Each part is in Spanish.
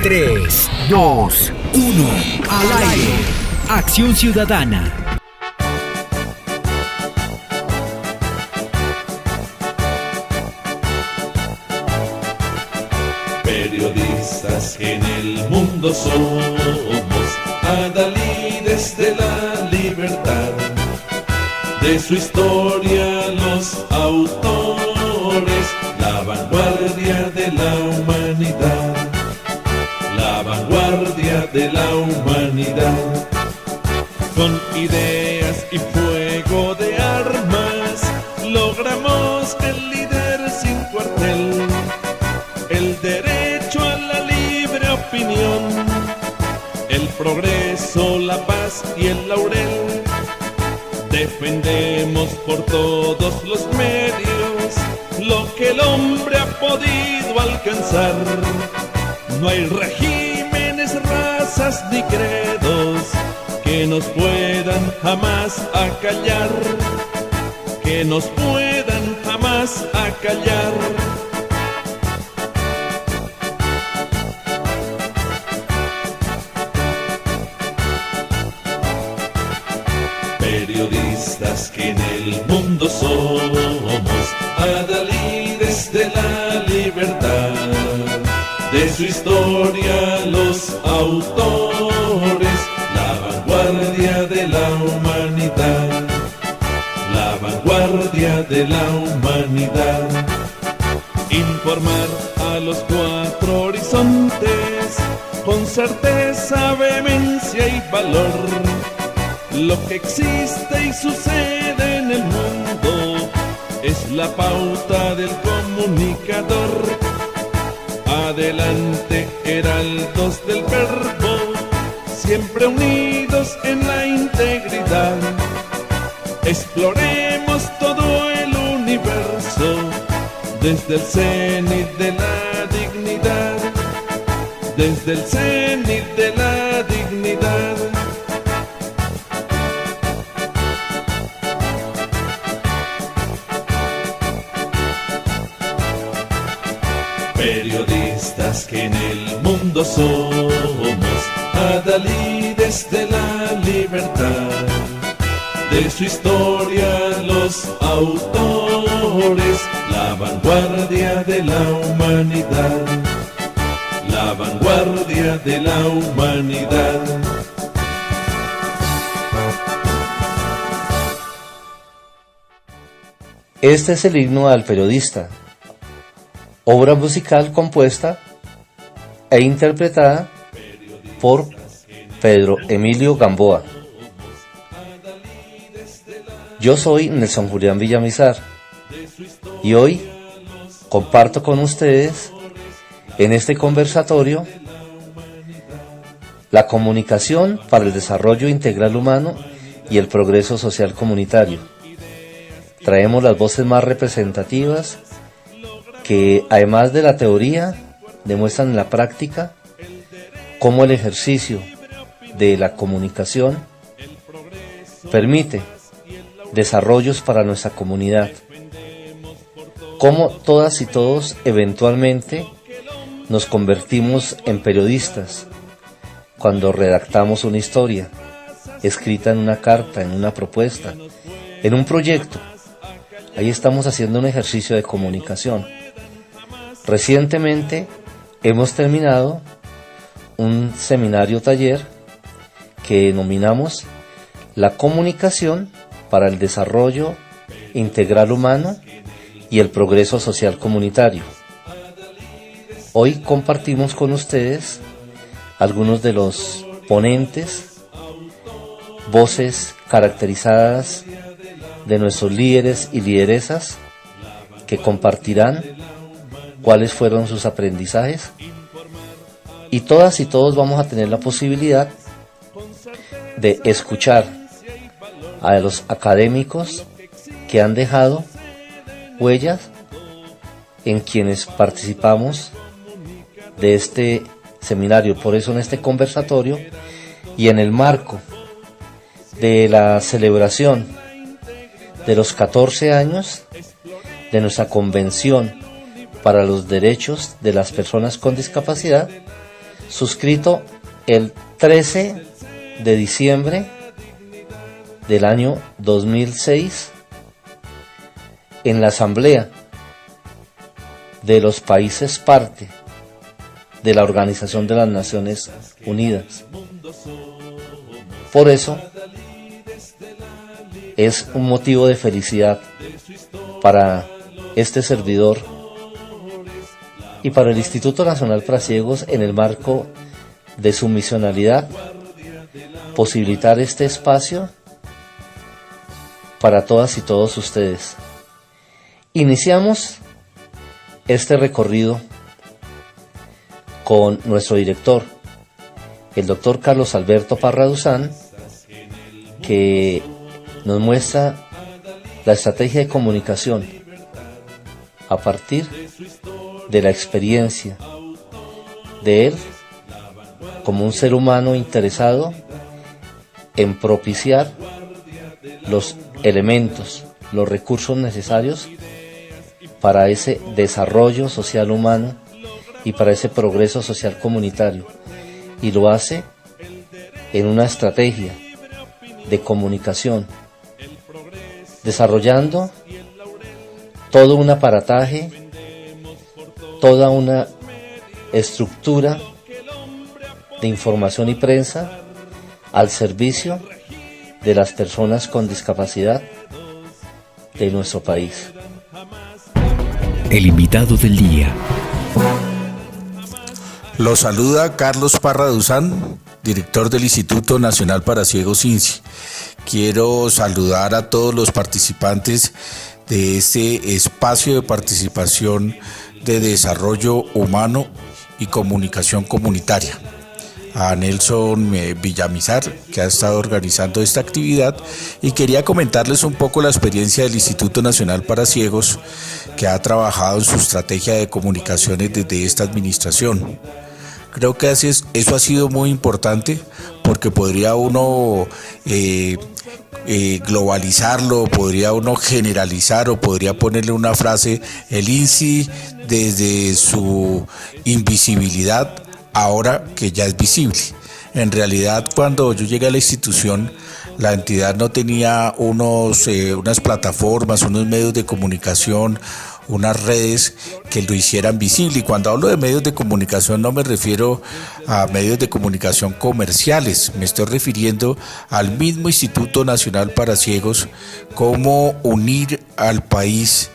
3, 2, 1, al aire. Acción Ciudadana. Periodistas que en el mundo somos, adalides de la libertad, de su historia los autores, la vanguardia de la humanidad, la vanguardia de la humanidad. Con ideas y fuego de armas, logramos el líder sin cuartel, el derecho a la libre opinión, el progreso, la paz y el laurel. Defendemos por todos los medios lo que el hombre ha podido alcanzar. No hay regímenes, razas ni credos que nos puedan jamás acallar, que nos puedan jamás acallar. Periodistas que en el mundo somos, adalides de la libertad, de su historia los autores, la vanguardia de la humanidad, la vanguardia de la humanidad. Informar a los cuatro horizontes con certeza, vehemencia y valor, lo que existe y sucede en el mundo es la pauta del comunicador. Adelante, heraldos del verbo, siempre unidos en la integridad. Exploremos todo el universo desde el cenit de la dignidad, desde el cenit de la dignidad. Periodistas que en el mundo somos, adalides de la libertad, de su historia los autores, la vanguardia de la humanidad, la vanguardia de la humanidad. Este es el himno al periodista, obra musical compuesta e interpretada por Pedro Emilio Gamboa. Yo soy Nelson Julián Villamizar y hoy comparto con ustedes en este conversatorio la comunicación para el desarrollo integral humano y el progreso social comunitario. Traemos las voces más representativas que, además de la teoría, demuestran en la práctica cómo el ejercicio de la comunicación permite desarrollos para nuestra comunidad, cómo todas y todos eventualmente nos convertimos en periodistas cuando redactamos una historia, escrita en una carta, en una propuesta, en un proyecto. Ahí estamos haciendo un ejercicio de comunicación. Recientemente hemos terminado un seminario taller que denominamos La comunicación para el desarrollo integral humano y el progreso social comunitario. Hoy compartimos con ustedes algunos de los ponentes, voces caracterizadas de nuestros líderes y lideresas que compartirán cuáles fueron sus aprendizajes, y todas y todos vamos a tener la posibilidad de escuchar a los académicos que han dejado huellas en quienes participamos de este seminario. Por eso en este conversatorio y en el marco de la celebración de los 14 años de nuestra Convención para los Derechos de las Personas con Discapacidad, suscrito el 13 de diciembre del año 2006 en la Asamblea de los países parte de la Organización de las Naciones Unidas. Por eso es un motivo de felicidad para este servidor y para el Instituto Nacional para Ciegos, en el marco de su misionalidad, posibilitar este espacio para todas y todos ustedes. Iniciamos este recorrido con nuestro director, el doctor Carlos Alberto Parra Duzán, que nos muestra la estrategia de comunicación a partir de la experiencia de él como un ser humano interesado en propiciar los elementos, los recursos necesarios para ese desarrollo social humano y para ese progreso social comunitario, y lo hace en una estrategia de comunicación, desarrollando todo un aparataje, toda una estructura de información y prensa al servicio de las personas con discapacidad de nuestro país. El invitado del día. Lo saluda Carlos Parra Duzán, director del Instituto Nacional para Ciegos INSI. Quiero saludar a todos los participantes de este espacio de participación de desarrollo humano y comunicación comunitaria. A Nelson Villamizar, que ha estado organizando esta actividad, y quería comentarles un poco la experiencia del Instituto Nacional para Ciegos, que ha trabajado en su estrategia de comunicaciones desde esta administración. Creo que eso ha sido muy importante, porque podría uno globalizarlo, podría uno generalizar, o podría ponerle una frase: el INSI desde su invisibilidad, ahora que ya es visible. En realidad, cuando yo llegué a la institución, la entidad no tenía unas plataformas, unos medios de comunicación, unas redes que lo hicieran visible. Y cuando hablo de medios de comunicación, no me refiero a medios de comunicación comerciales, me estoy refiriendo al mismo Instituto Nacional para Ciegos, cómo unir al país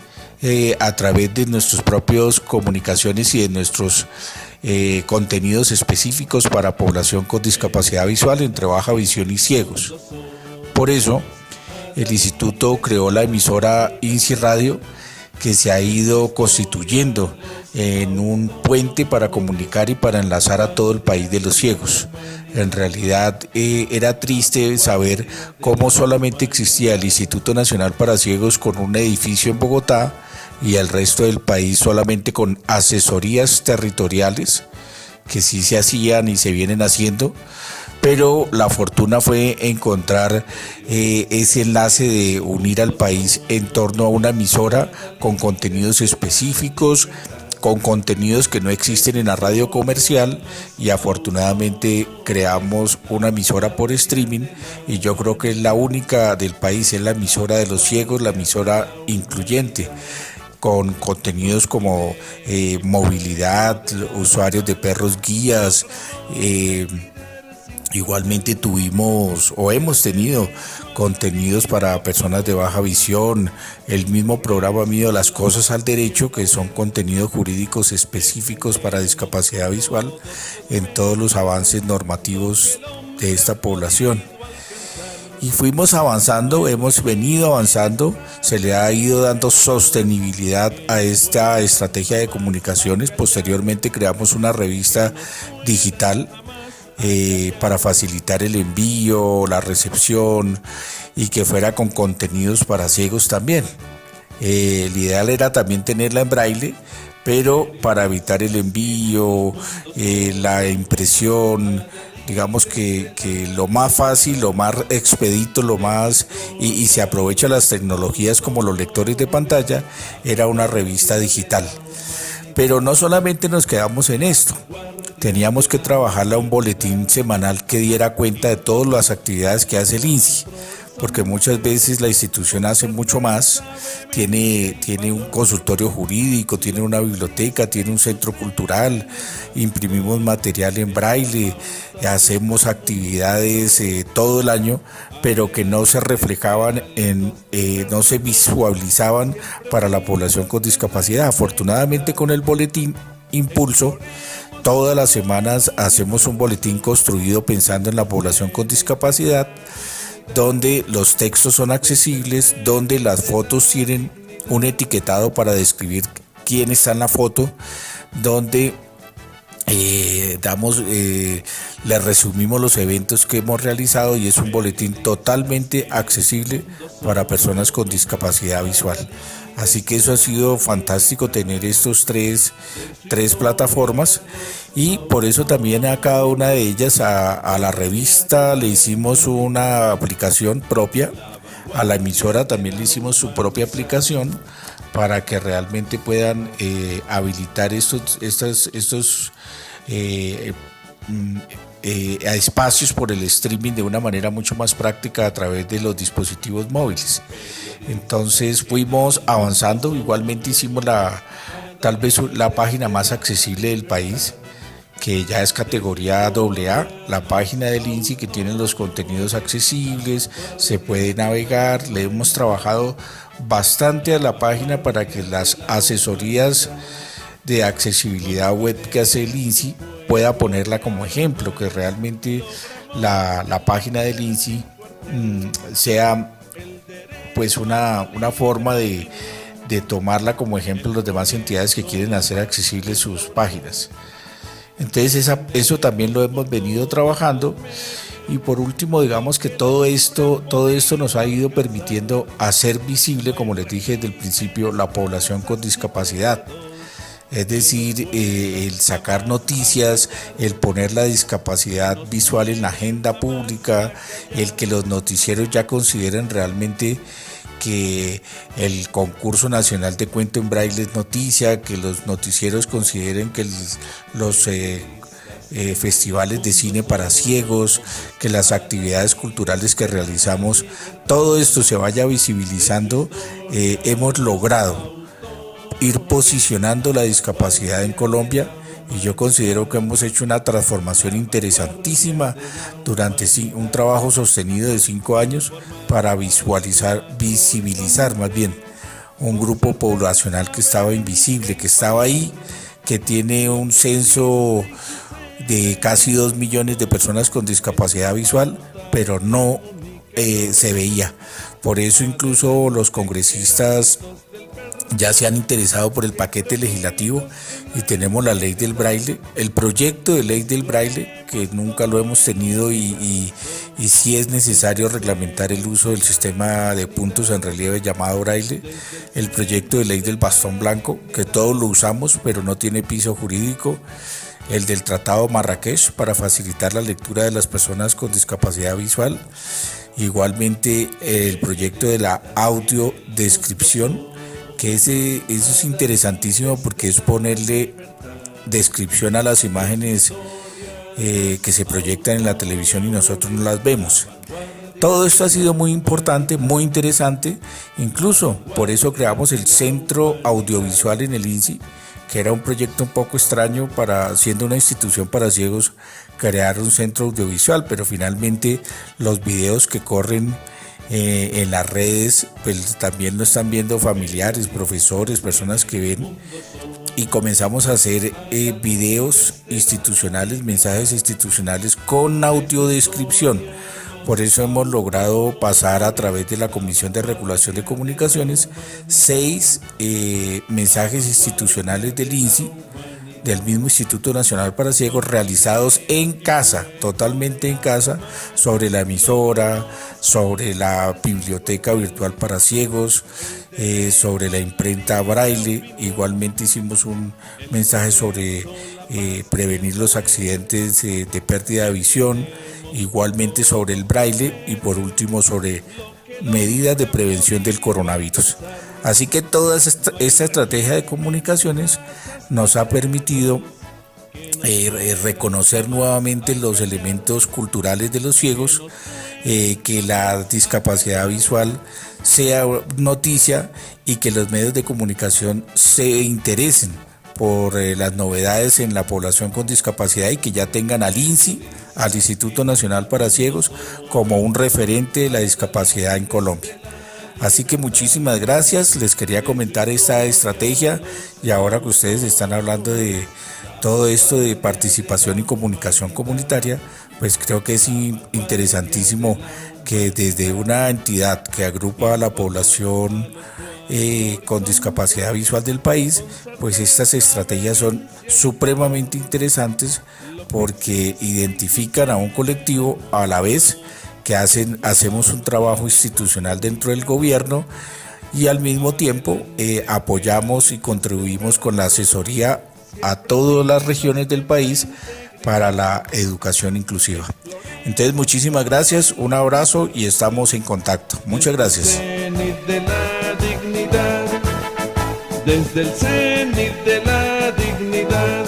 a través de nuestras propias comunicaciones y de nuestros contenidos específicos para población con discapacidad visual, entre baja visión y ciegos. Por eso, el instituto creó la emisora INSI Radio, que se ha ido constituyendo en un puente para comunicar y para enlazar a todo el país de los ciegos. En realidad era triste saber cómo solamente existía el Instituto Nacional para Ciegos con un edificio en Bogotá y el resto del país solamente con asesorías territoriales, que sí se hacían y se vienen haciendo, pero la fortuna fue encontrar ese enlace de unir al país en torno a una emisora con contenidos específicos, con contenidos que no existen en la radio comercial, y afortunadamente creamos una emisora por streaming, y yo creo que es la única del país, es la emisora de los ciegos, la emisora incluyente, con contenidos como movilidad, usuarios de perros guías. Igualmente tuvimos o hemos tenido contenidos para personas de baja visión, el mismo programa mío Las Cosas al Derecho, que son contenidos jurídicos específicos para discapacidad visual en todos los avances normativos de esta población. Y fuimos avanzando, hemos venido avanzando, se le ha ido dando sostenibilidad a esta estrategia de comunicaciones. Posteriormente creamos una revista digital para facilitar el envío, la recepción, y que fuera con contenidos para ciegos también. El ideal era también tenerla en braille, pero para evitar el envío, la impresión, digamos que lo más fácil, lo más expedito, y se aprovecha las tecnologías como los lectores de pantalla, era una revista digital. Pero no solamente nos quedamos en esto, teníamos que trabajarle a un boletín semanal que diera cuenta de todas las actividades que hace el INSI, porque muchas veces la institución hace mucho más, tiene un consultorio jurídico, tiene una biblioteca, tiene un centro cultural, imprimimos material en braille, hacemos actividades todo el año, pero que no se reflejaban no se visualizaban para la población con discapacidad. Afortunadamente, con el boletín Impulso, todas las semanas hacemos un boletín construido pensando en la población con discapacidad, donde los textos son accesibles, donde las fotos tienen un etiquetado para describir quién está en la foto, donde le resumimos los eventos que hemos realizado, y es un boletín totalmente accesible para personas con discapacidad visual. Así que eso ha sido fantástico, tener estos tres plataformas, y por eso también a cada una de ellas, a la revista le hicimos una aplicación propia, a la emisora también le hicimos su propia aplicación para que realmente puedan habilitar estos a espacios por el streaming de una manera mucho más práctica a través de los dispositivos móviles. Entonces fuimos avanzando, igualmente hicimos tal vez la página más accesible del país, que ya es categoría AA, la página del INSI, que tiene los contenidos accesibles, se puede navegar. Le hemos trabajado bastante a la página para que las asesorías de accesibilidad web que hace el INSI pueda ponerla como ejemplo, que realmente la página del INSI sea pues una forma de tomarla como ejemplo las demás entidades que quieren hacer accesibles sus páginas. Entonces eso también lo hemos venido trabajando. Y por último, digamos que todo esto nos ha ido permitiendo hacer visible, como les dije desde el principio, la población con discapacidad. Es decir, el sacar noticias, el poner la discapacidad visual en la agenda pública, el que los noticieros ya consideren realmente que el concurso nacional de cuento en braille es noticia, que los noticieros consideren que los festivales de cine para ciegos, que las actividades culturales que realizamos, todo esto se vaya visibilizando. Hemos logrado ir posicionando la discapacidad en Colombia, y yo considero que hemos hecho una transformación interesantísima durante un trabajo sostenido de 5 años para visibilizar más bien un grupo poblacional que estaba invisible, que estaba ahí, que tiene un censo de casi 2 millones de personas con discapacidad visual, pero no se veía. Por eso incluso los congresistas ya se han interesado por el paquete legislativo, y tenemos la ley del braille, el proyecto de ley del braille, que nunca lo hemos tenido, y sí es necesario reglamentar el uso del sistema de puntos en relieve llamado braille, el proyecto de ley del bastón blanco, que todos lo usamos pero no tiene piso jurídico, el del Tratado Marrakech para facilitar la lectura de las personas con discapacidad visual, igualmente el proyecto de la audiodescripción, que eso es interesantísimo porque es ponerle descripción a las imágenes que se proyectan en la televisión y nosotros no las vemos. Todo esto ha sido muy importante, muy interesante, incluso por eso creamos el Centro Audiovisual en el INSI, que era un proyecto un poco extraño siendo una institución para ciegos, crear un centro audiovisual, pero finalmente los videos que corren en las redes pues también lo están viendo familiares, profesores, personas que ven, y comenzamos a hacer videos institucionales, mensajes institucionales con audiodescripción. Por eso hemos logrado pasar a través de la Comisión de Regulación de Comunicaciones 6 mensajes institucionales del INSI, del mismo Instituto Nacional para Ciegos, realizados en casa, totalmente en casa, sobre la emisora, sobre la biblioteca virtual para ciegos, sobre la imprenta braille. Igualmente hicimos un mensaje sobre prevenir los accidentes de pérdida de visión, igualmente sobre el braille, y por último sobre medidas de prevención del coronavirus. Así que toda esta estrategia de comunicaciones nos ha permitido reconocer nuevamente los elementos culturales de los ciegos, que la discapacidad visual sea noticia y que los medios de comunicación se interesen por las novedades en la población con discapacidad y que ya tengan al INSI, al Instituto Nacional para Ciegos, como un referente de la discapacidad en Colombia. Así que muchísimas gracias, les quería comentar esta estrategia y ahora que ustedes están hablando de todo esto de participación y comunicación comunitaria, pues creo que es interesantísimo que desde una entidad que agrupa a la población con discapacidad visual del país, pues estas estrategias son supremamente interesantes porque identifican a un colectivo a la vez que hacemos un trabajo institucional dentro del gobierno y al mismo tiempo apoyamos y contribuimos con la asesoría a todas las regiones del país para la educación inclusiva. Entonces, muchísimas gracias, un abrazo y estamos en contacto. Muchas gracias. Desde el cenit de la dignidad.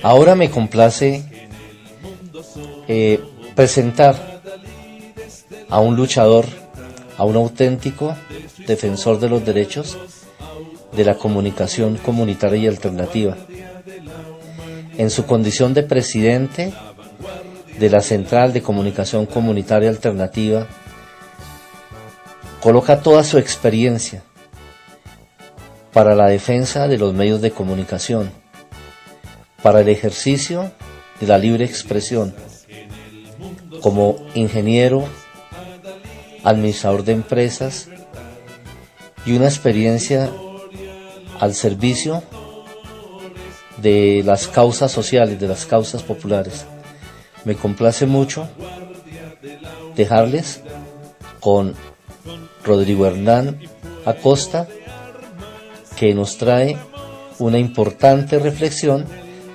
Ahora me complace presentar a un luchador, a un auténtico defensor de los derechos de la comunicación comunitaria y alternativa. En su condición de presidente de la Central de Comunicación Comunitaria Alternativa, coloca toda su experiencia para la defensa de los medios de comunicación, para el ejercicio de la libre expresión, como ingeniero, administrador de empresas y una experiencia al servicio de las causas sociales, de las causas populares. Me complace mucho dejarles con Rodrigo Hernán Acosta, que nos trae una importante reflexión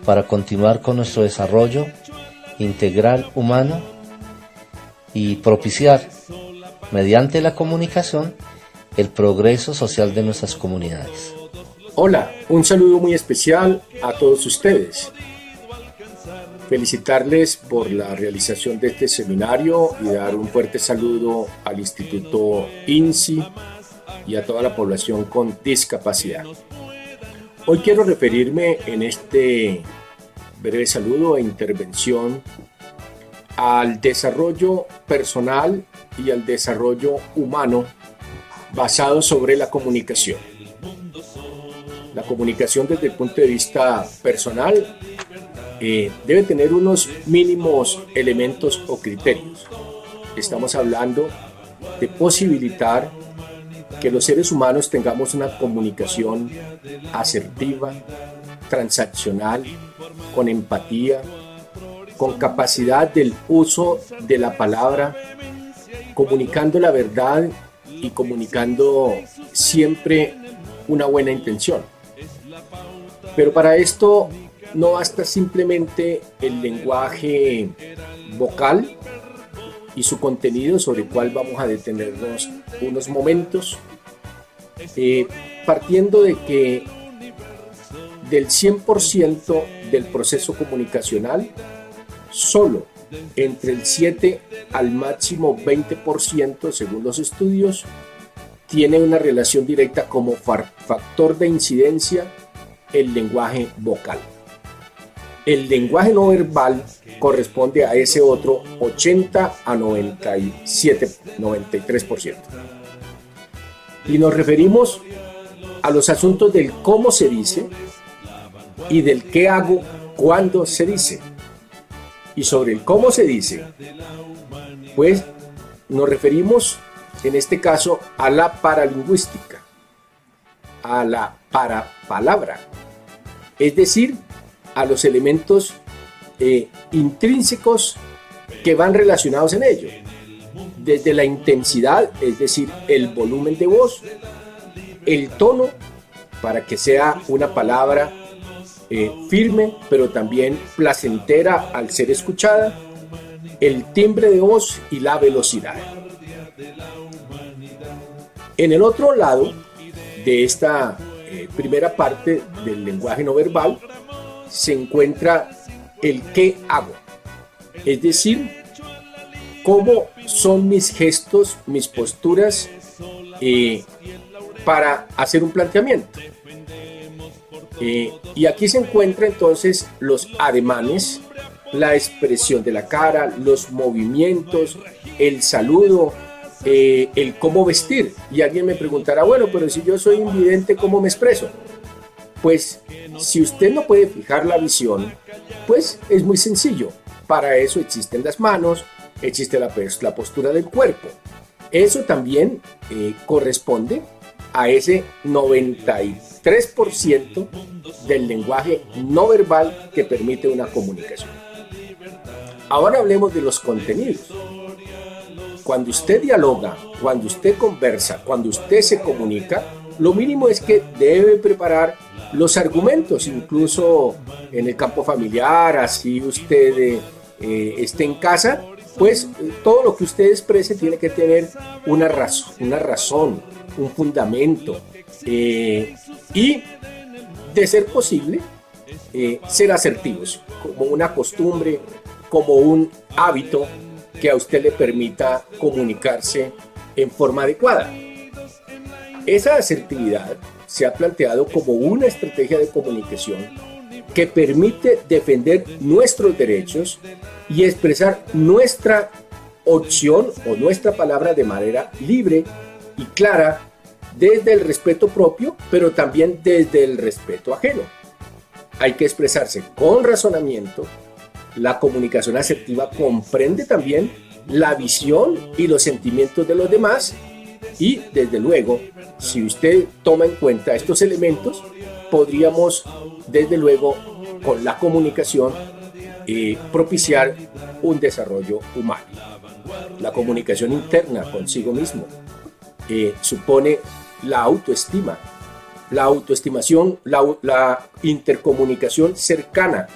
para continuar con nuestro desarrollo integral humano y propiciar, mediante la comunicación, el progreso social de nuestras comunidades. Hola, un saludo muy especial a todos ustedes. Felicitarles por la realización de este seminario y dar un fuerte saludo al Instituto INSI y a toda la población con discapacidad. Hoy quiero referirme en este breve saludo e intervención al desarrollo personal y al desarrollo humano basado sobre la comunicación. La comunicación desde el punto de vista personal debe tener unos mínimos elementos o criterios. Estamos hablando de posibilitar que los seres humanos tengamos una comunicación asertiva, transaccional, con empatía, con capacidad del uso de la palabra, comunicando la verdad y comunicando siempre una buena intención. Pero para esto no basta simplemente el lenguaje vocal y su contenido, sobre el cual vamos a detenernos unos momentos, partiendo de que del 100% del proceso comunicacional, solo entre el 7 al máximo 20%, según los estudios, tiene una relación directa como factor de incidencia el lenguaje vocal. El lenguaje no verbal corresponde a ese otro 80 a 93%. Y nos referimos a los asuntos del cómo se dice y del qué hago cuando se dice. Y sobre el cómo se dice, pues nos referimos en este caso a la paralingüística, a la parapalabra, es decir, a los elementos intrínsecos que van relacionados en ello, desde la intensidad, es decir, el volumen de voz, el tono, para que sea una palabra firme, pero también placentera al ser escuchada, el timbre de voz y la velocidad. En el otro lado de esta primera parte del lenguaje no verbal se encuentra el qué hago, es decir, cómo son mis gestos, mis posturas para hacer un planteamiento. Y aquí se encuentran entonces los ademanes, la expresión de la cara, los movimientos, el saludo, el cómo vestir. Y alguien me preguntará, bueno, pero si yo soy invidente, ¿cómo me expreso? Pues si usted no puede fijar la visión, pues es muy sencillo. Para eso existen las manos, existe la postura del cuerpo. Eso también corresponde a ese 93% del lenguaje no verbal que permite una comunicación. Ahora hablemos de los contenidos. Cuando usted dialoga, cuando usted conversa, cuando usted se comunica, lo mínimo es que debe preparar los argumentos, incluso en el campo familiar, así usted esté en casa, pues todo lo que usted exprese tiene que tener una razón, un fundamento, y de ser posible ser asertivos, como una costumbre, como un hábito que a usted le permita comunicarse en forma adecuada. Esa asertividad se ha planteado como una estrategia de comunicación que permite defender nuestros derechos y expresar nuestra opción o nuestra palabra de manera libre y clara desde el respeto propio, pero también desde el respeto ajeno. Hay que expresarse con razonamiento. La comunicación asertiva comprende también la visión y los sentimientos de los demás y, desde luego, si usted toma en cuenta estos elementos, podríamos, desde luego, con la comunicación, propiciar un desarrollo humano. La comunicación interna consigo mismo supone la autoestima, la autoestimación, la intercomunicación cercana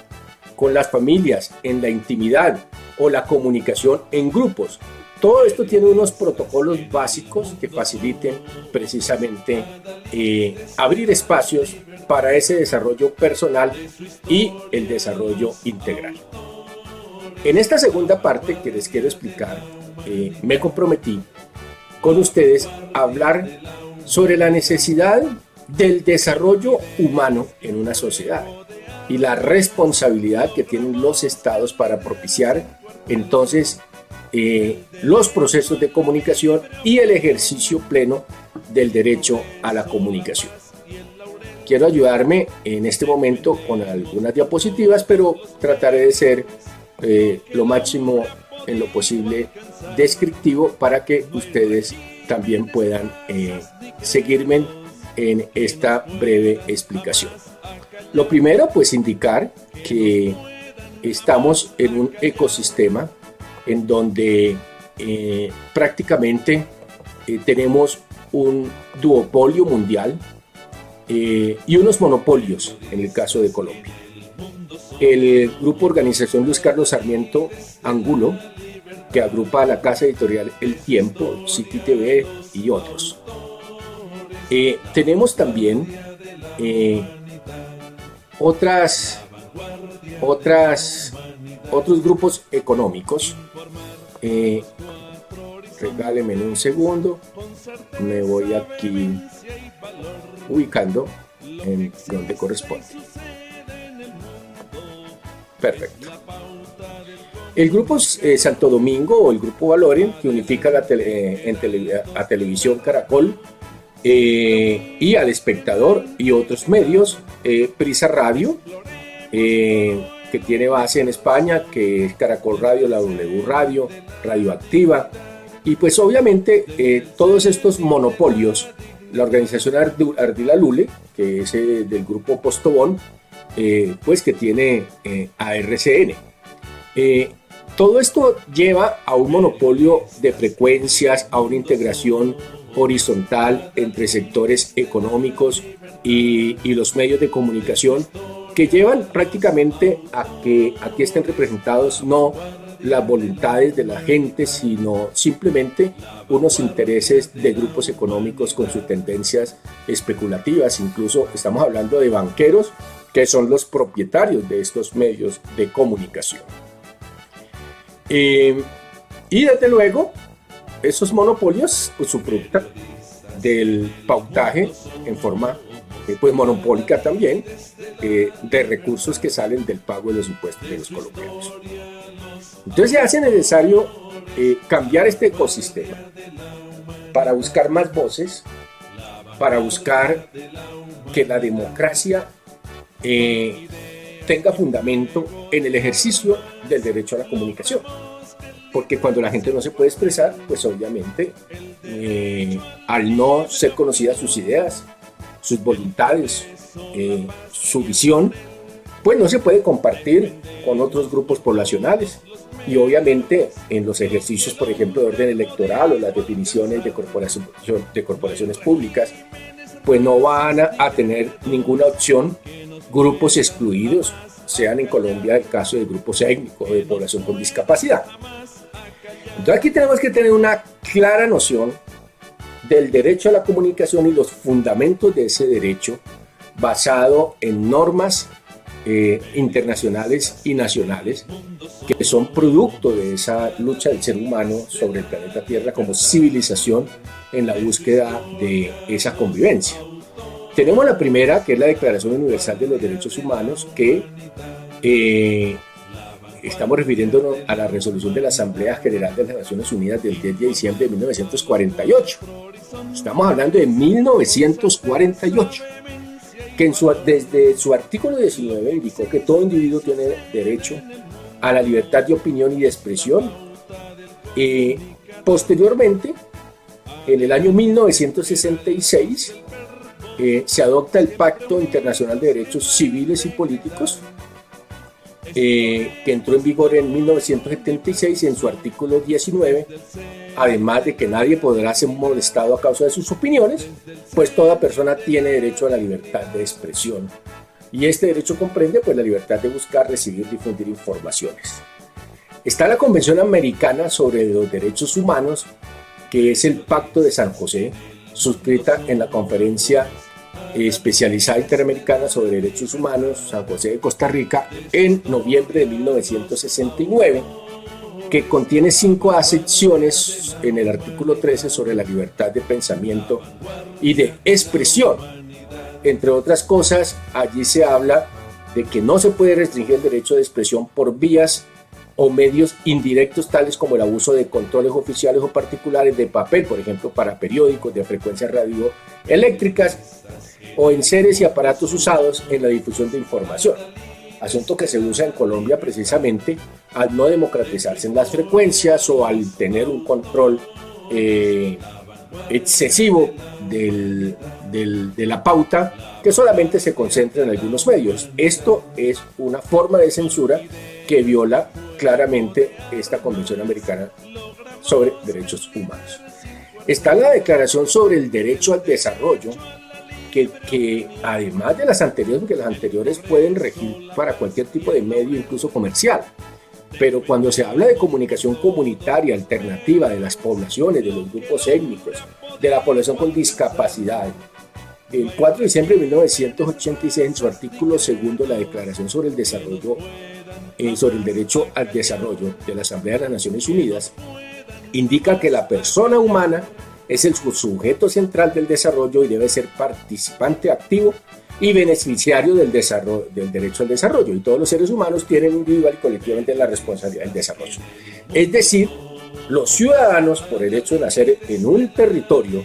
con las familias, en la intimidad o la comunicación en grupos. Todo esto tiene unos protocolos básicos que faciliten precisamente abrir espacios para ese desarrollo personal y el desarrollo integral. En esta segunda parte que les quiero explicar, me comprometí con ustedes a hablar sobre la necesidad del desarrollo humano en una sociedad y la responsabilidad que tienen los estados para propiciar entonces los procesos de comunicación y el ejercicio pleno del derecho a la comunicación. Quiero ayudarme en este momento con algunas diapositivas, pero trataré de ser lo máximo en lo posible descriptivo para que ustedes también puedan seguirme en esta breve explicación. Lo primero, pues indicar que estamos en un ecosistema en donde prácticamente tenemos un duopolio mundial y unos monopolios en el caso de Colombia. El grupo Organización Luis Carlos Sarmiento Angulo, que agrupa a la casa editorial El Tiempo, City TV y otros. Tenemos también otros grupos económicos. Regálenme un segundo, me voy aquí ubicando en donde corresponde. Perfecto. El grupo Santo Domingo o el grupo Valoren, que unifica a Televisión Caracol y al Espectador y otros medios, Prisa Radio, que tiene base en España, que es Caracol Radio, la W Radio, Radioactiva, y pues obviamente todos estos monopolios, la organización Ardila Lule, que es del grupo Postobón, pues que tiene a RCN. Todo esto lleva a un monopolio de frecuencias, a una integración horizontal entre sectores económicos y los medios de comunicación, que llevan prácticamente a que aquí estén representados no las voluntades de la gente, sino simplemente unos intereses de grupos económicos con sus tendencias especulativas. Incluso estamos hablando de banqueros que son los propietarios de estos medios de comunicación. Y desde luego, esos monopolios usufructan del pautaje en forma pues monopólica también, de recursos que salen del pago de los impuestos de los colombianos. Entonces se hace necesario cambiar este ecosistema para buscar más voces, para buscar que la democracia tenga fundamento en el ejercicio del derecho a la comunicación. Porque cuando la gente no se puede expresar, pues obviamente al no ser conocidas sus ideas, sus voluntades, su visión, pues no se puede compartir con otros grupos poblacionales. Y obviamente en los ejercicios, por ejemplo, de orden electoral o las definiciones de corporaciones públicas, pues no van a tener ninguna opción grupos excluidos, sean en Colombia el caso de grupos étnicos o de población con discapacidad. Entonces aquí tenemos que tener una clara noción del derecho a la comunicación y los fundamentos de ese derecho basado en normas internacionales y nacionales que son producto de esa lucha del ser humano sobre el planeta Tierra como civilización en la búsqueda de esa convivencia. Tenemos la primera, que es la Declaración Universal de los Derechos Humanos, que estamos refiriéndonos a la resolución de la Asamblea General de las Naciones Unidas del 10 de diciembre de 1948. Estamos hablando de 1948, que desde su artículo 19 indicó que todo individuo tiene derecho a la libertad de opinión y de expresión. Posteriormente, en el año 1966, se adopta el Pacto Internacional de Derechos Civiles y Políticos, que entró en vigor en 1976 en su artículo 19, además de que nadie podrá ser molestado a causa de sus opiniones, pues toda persona tiene derecho a la libertad de expresión. Y este derecho comprende pues la libertad de buscar, recibir, difundir informaciones. Está la Convención Americana sobre los Derechos Humanos, que es el Pacto de San José, suscrita en la Conferencia Especializada Interamericana sobre Derechos Humanos, San José de Costa Rica, en noviembre de 1969, que contiene 5 acepciones en el artículo 13 sobre la libertad de pensamiento y de expresión. Entre otras cosas, allí se habla de que no se puede restringir el derecho de expresión por vías o medios indirectos tales como el abuso de controles oficiales o particulares de papel, por ejemplo, para periódicos de frecuencias radioeléctricas o en seres y aparatos usados en la difusión de información. Asunto que se usa en Colombia precisamente al no democratizarse en las frecuencias o al tener un control excesivo de la pauta que solamente se concentra en algunos medios. Esto es una forma de censura que viola claramente esta Convención Americana sobre Derechos Humanos. Está la Declaración sobre el Derecho al Desarrollo, que además de las anteriores, porque las anteriores pueden regir para cualquier tipo de medio, incluso comercial, pero cuando se habla de comunicación comunitaria alternativa de las poblaciones, de los grupos étnicos, de la población con discapacidad, el 4 de diciembre de 1986, en su artículo segundo, la Declaración sobre el Desarrollo, sobre el Derecho al Desarrollo de la Asamblea de las Naciones Unidas, indica que la persona humana es el sujeto central del desarrollo y debe ser participante activo y beneficiario del derecho al desarrollo, y todos los seres humanos tienen individual y colectivamente la responsabilidad del desarrollo. Es decir, los ciudadanos, por el hecho de nacer en un territorio,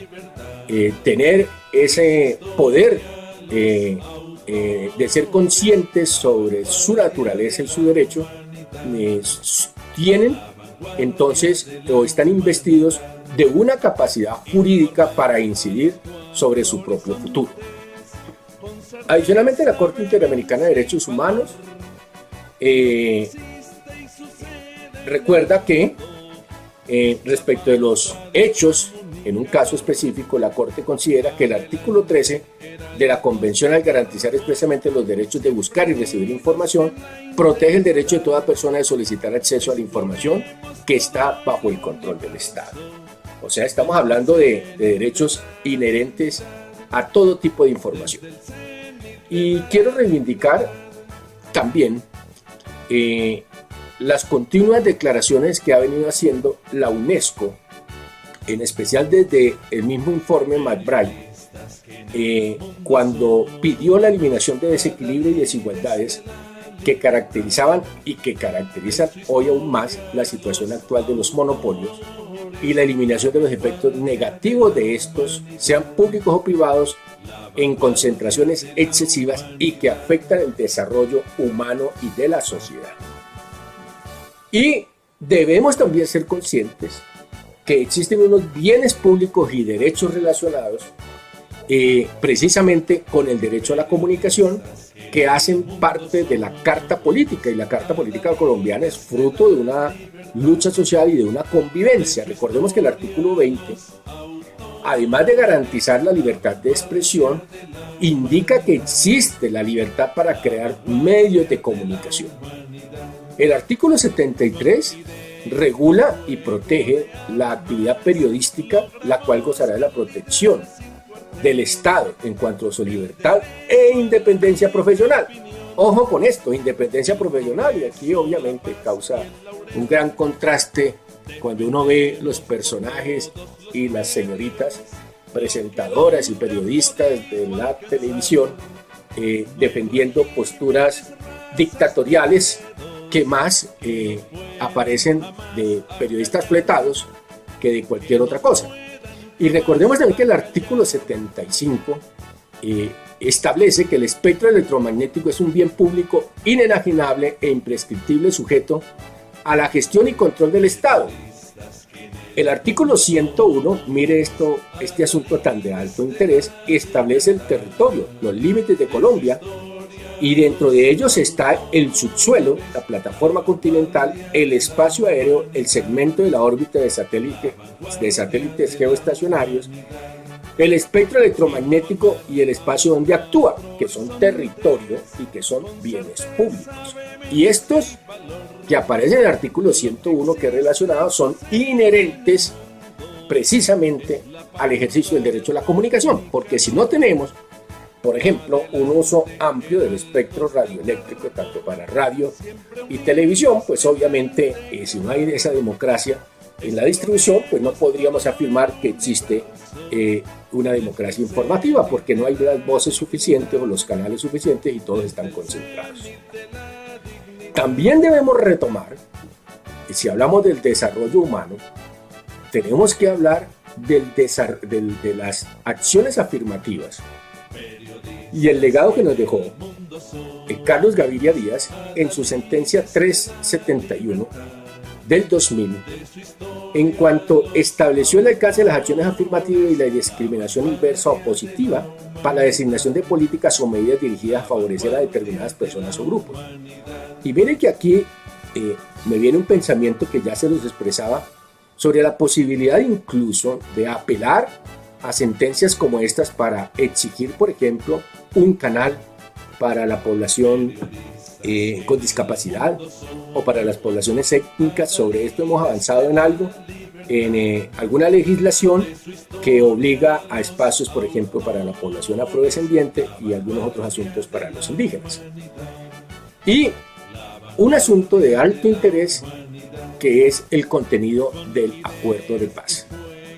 tener ese poder de ser conscientes sobre su naturaleza y su derecho, tienen entonces o están investidos de una capacidad jurídica para incidir sobre su propio futuro. Adicionalmente, la Corte Interamericana de Derechos Humanos recuerda que respecto de los hechos En un caso específico, la Corte considera que el artículo 13 de la Convención, al garantizar expresamente los derechos de buscar y recibir información, protege el derecho de toda persona de solicitar acceso a la información que está bajo el control del Estado. O sea, estamos hablando de derechos inherentes a todo tipo de información. Y quiero reivindicar también las continuas declaraciones que ha venido haciendo la UNESCO, en especial desde el mismo informe McBride, cuando pidió la eliminación de desequilibrio y desigualdades que caracterizaban y que caracterizan hoy aún más la situación actual de los monopolios y la eliminación de los efectos negativos de estos, sean públicos o privados, en concentraciones excesivas y que afectan el desarrollo humano y de la sociedad. Y debemos también ser conscientes que existen unos bienes públicos y derechos relacionados precisamente con el derecho a la comunicación, que hacen parte de la Carta Política, y la Carta Política colombiana es fruto de una lucha social y de una convivencia. Recordemos que el artículo 20, además de garantizar la libertad de expresión, indica que existe la libertad para crear medios de comunicación. El artículo 73 regula y protege la actividad periodística, la cual gozará de la protección del Estado en cuanto a su libertad e independencia profesional. Ojo con esto, independencia profesional, y aquí obviamente causa un gran contraste cuando uno ve los personajes y las señoritas presentadoras y periodistas de la televisión defendiendo posturas dictatoriales que más aparecen de periodistas fletados que de cualquier otra cosa. Y recordemos también que el artículo 75 establece que el espectro electromagnético es un bien público inenajenable e imprescriptible, sujeto a la gestión y control del Estado. El artículo 101, mire este asunto tan de alto interés, establece el territorio, los límites de Colombia, y dentro de ellos está el subsuelo, la plataforma continental, el espacio aéreo, el segmento de la órbita de satélites geoestacionarios, el espectro electromagnético y el espacio donde actúa, que son territorio y que son bienes públicos. Y estos que aparecen en el artículo 101, que es relacionado, son inherentes precisamente al ejercicio del derecho a la comunicación, porque si no tenemos, por ejemplo, un uso amplio del espectro radioeléctrico, tanto para radio y televisión, pues obviamente si no hay esa democracia en la distribución, pues no podríamos afirmar que existe una democracia informativa, porque no hay las voces suficientes o los canales suficientes y todos están concentrados. También debemos retomar, si hablamos del desarrollo humano, tenemos que hablar de las acciones afirmativas y el legado que nos dejó Carlos Gaviria Díaz en su sentencia 371 del 2000, en cuanto estableció el alcance de las acciones afirmativas y la discriminación inversa o positiva para la designación de políticas o medidas dirigidas a favorecer a determinadas personas o grupos. Y miren que aquí me viene un pensamiento que ya se los expresaba sobre la posibilidad incluso de apelar a sentencias como estas para exigir, por ejemplo, un canal para la población con discapacidad o para las poblaciones étnicas. Sobre esto hemos avanzado en algo, en alguna legislación que obliga a espacios, por ejemplo, para la población afrodescendiente y algunos otros asuntos para los indígenas. Y un asunto de alto interés que es el contenido del acuerdo de paz,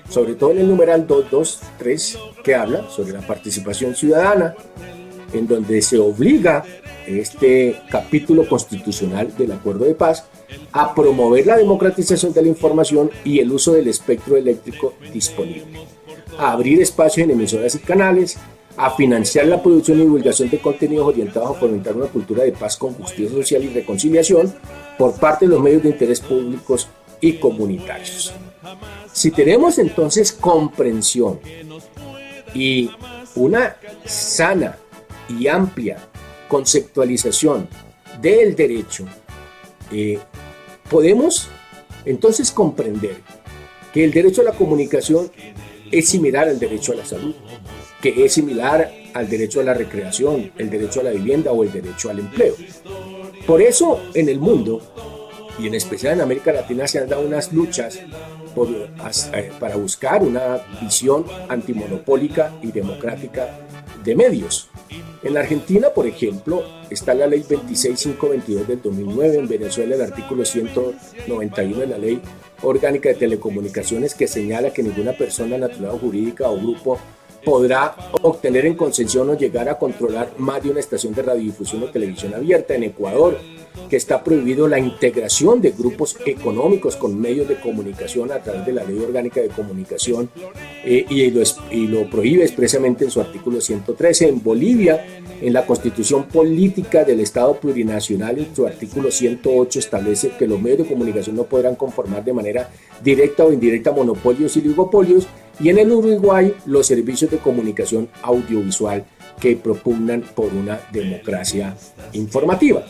sobre todo en el numeral 223, que habla sobre la participación ciudadana, en donde se obliga este capítulo constitucional del acuerdo de paz a promover la democratización de la información y el uso del espectro eléctrico disponible, a abrir espacios en emisoras y canales, a financiar la producción y divulgación de contenidos orientados a fomentar una cultura de paz con justicia social y reconciliación por parte de los medios de interés públicos y comunitarios. Si tenemos entonces comprensión y una sana y amplia conceptualización del derecho, podemos entonces comprender que el derecho a la comunicación es similar al derecho a la salud, que es similar al derecho a la recreación, el derecho a la vivienda o el derecho al empleo. Por eso en el mundo, y en especial en América Latina, se han dado unas luchas para buscar una visión antimonopólica y democrática de medios. En la Argentina, por ejemplo, está la ley 26522 del 2009, en Venezuela el artículo 191 de la ley orgánica de telecomunicaciones, que señala que ninguna persona natural o jurídica o grupo podrá obtener en concesión o llegar a controlar más de una estación de radiodifusión o televisión abierta. En Ecuador, que está prohibido la integración de grupos económicos con medios de comunicación a través de la Ley Orgánica de Comunicación, y lo prohíbe expresamente en su artículo 113. En Bolivia, en la Constitución Política del Estado Plurinacional, en su artículo 108, establece que los medios de comunicación no podrán conformar de manera directa o indirecta monopolios y oligopolios. Y en el Uruguay, los servicios de comunicación audiovisual que propugnan por una democracia informativa.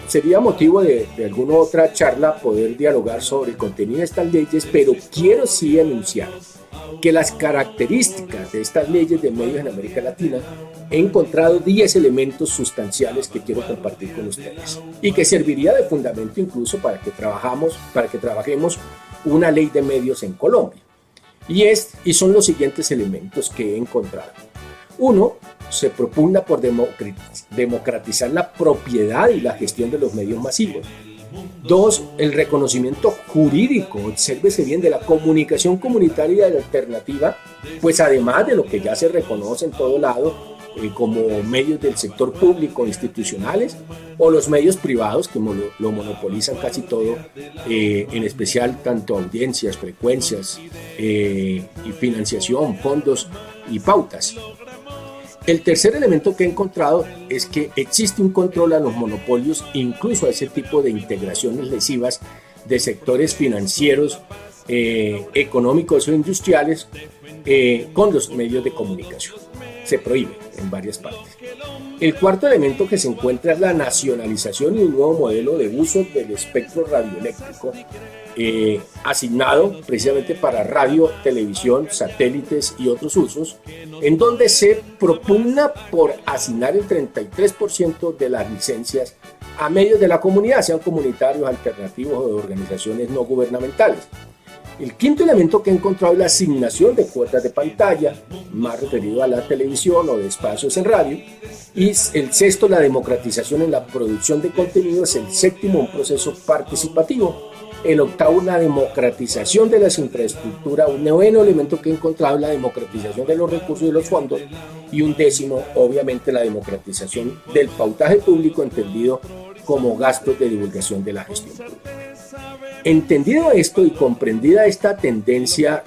Sería motivo de alguna otra charla poder dialogar sobre el contenido de estas leyes, pero quiero sí enunciar que las características de estas leyes de medios en América Latina, he encontrado 10 elementos sustanciales que quiero compartir con ustedes y que serviría de fundamento incluso para que trabajemos una ley de medios en Colombia. Y son los siguientes elementos que he encontrado. 1. Se propugna por democratizar la propiedad y la gestión de los medios masivos. 2. El reconocimiento jurídico, obsérvese bien, de la comunicación comunitaria y alternativa, pues además de lo que ya se reconoce en todo lado, como medios del sector público, institucionales, o los medios privados que lo monopolizan casi todo, en especial tanto audiencias, frecuencias, y financiación, fondos y pautas. El tercer elemento que he encontrado es que existe un control a los monopolios, incluso a ese tipo de integraciones lesivas de sectores financieros, económicos o industriales, con los medios de comunicación. Se prohíbe en varias partes. El cuarto elemento que se encuentra es la nacionalización y un nuevo modelo de uso del espectro radioeléctrico, asignado precisamente para radio, televisión, satélites y otros usos, en donde se propugna por asignar el 33% de las licencias a medios de la comunidad, sean comunitarios, alternativos o de organizaciones no gubernamentales. El quinto elemento que he encontrado es la asignación de cuotas de pantalla, más referido a la televisión o de espacios en radio. Y el sexto, la democratización en la producción de contenidos. El séptimo, un proceso participativo. El octavo, la democratización de las infraestructuras. Un noveno elemento que he encontrado es la democratización de los recursos y de los fondos. Y un décimo, obviamente, la democratización del pautaje público, entendido como gastos de divulgación de la gestión pública. Entendido esto y comprendida esta tendencia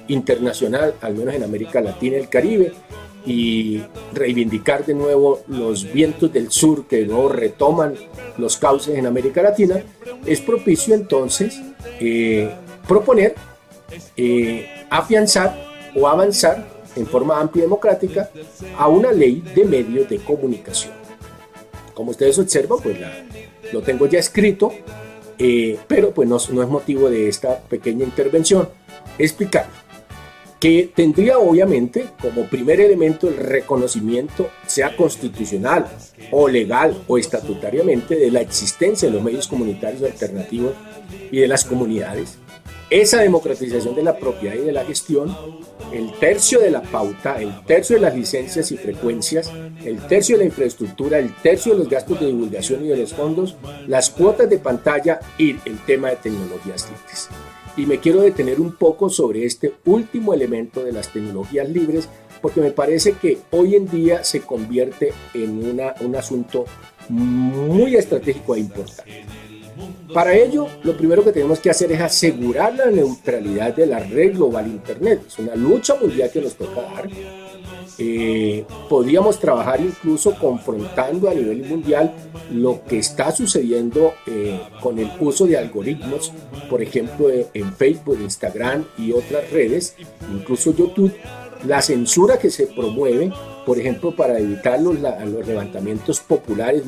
internacional, al menos en América Latina y el Caribe, y reivindicar de nuevo los vientos del sur que de nuevo retoman los cauces en América Latina, es propicio entonces proponer, afianzar o avanzar en forma amplia y democrática a una ley de medios de comunicación. Como ustedes observan, pues lo tengo ya escrito, pero pues no es motivo de esta pequeña intervención explicar que tendría obviamente como primer elemento el reconocimiento, sea constitucional o legal o estatutariamente, de la existencia de los medios comunitarios alternativos y de las comunidades, esa democratización de la propiedad y de la gestión, el tercio de la pauta, el tercio de las licencias y frecuencias, el tercio de la infraestructura, el tercio de los gastos de divulgación y de los fondos, las cuotas de pantalla y el tema de tecnologías libres. Y me quiero detener un poco sobre este último elemento de las tecnologías libres, porque me parece que hoy en día se convierte en un asunto muy estratégico e importante. Para ello, lo primero que tenemos que hacer es asegurar la neutralidad de la red global Internet. Es una lucha mundial que nos toca dar. Podríamos trabajar incluso confrontando a nivel mundial lo que está sucediendo con el uso de algoritmos, por ejemplo en Facebook, Instagram y otras redes, incluso YouTube, la censura que se promueve, por ejemplo, para evitar los levantamientos populares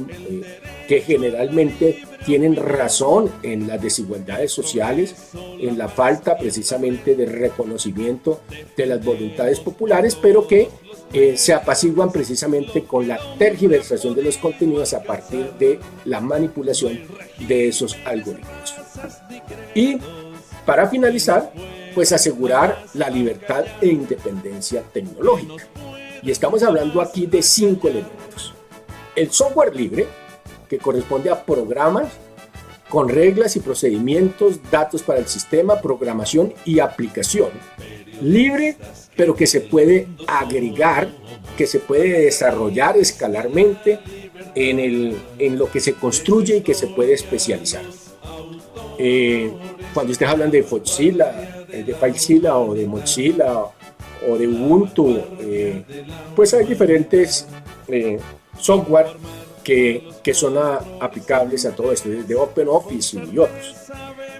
que generalmente tienen razón en las desigualdades sociales, en la falta precisamente de reconocimiento de las voluntades populares, pero que se apaciguan precisamente con la tergiversación de los contenidos a partir de la manipulación de esos algoritmos. Y para finalizar, pues asegurar la libertad e independencia tecnológica. Y estamos hablando aquí de 5 elementos. El software libre, que corresponde a programas con reglas y procedimientos, datos para el sistema, programación y aplicación. Libre, pero que se puede agregar, que se puede desarrollar escalarmente en lo que se construye y que se puede especializar. Cuando ustedes hablan de FileZilla o de Mozilla o de Ubuntu, pues hay diferentes software que son aplicables a todo esto, desde OpenOffice y otros.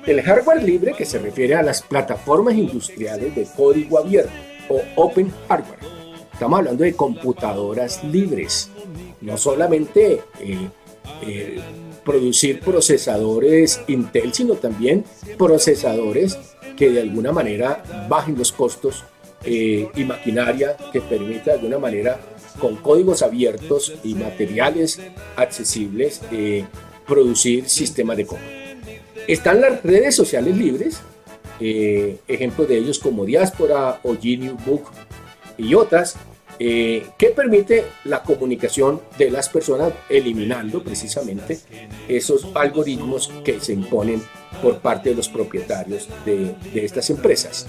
El hardware libre, que se refiere a las plataformas industriales de código abierto o Open Hardware. Estamos hablando de computadoras libres, no solamente producir procesadores Intel, sino también procesadores que de alguna manera bajen los costos y maquinaria que permita de alguna manera, con códigos abiertos y materiales accesibles, producir sistemas de cómputo. Están las redes sociales libres, ejemplos de ellos como Diáspora o Genius Book y otras, que permite la comunicación de las personas, eliminando precisamente esos algoritmos que se imponen por parte de los propietarios de estas empresas.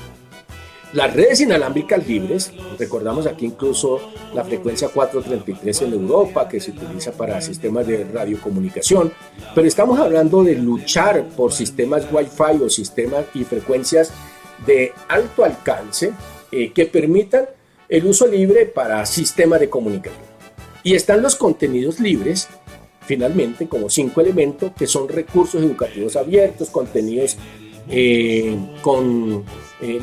Las redes inalámbricas libres, recordamos aquí incluso la frecuencia 433 en Europa, que se utiliza para sistemas de radiocomunicación, pero estamos hablando de luchar por sistemas Wi-Fi o sistemas y frecuencias de alto alcance que permitan el uso libre para sistemas de comunicación. Y están los contenidos libres, finalmente, como 5 elementos, que son recursos educativos abiertos, contenidos con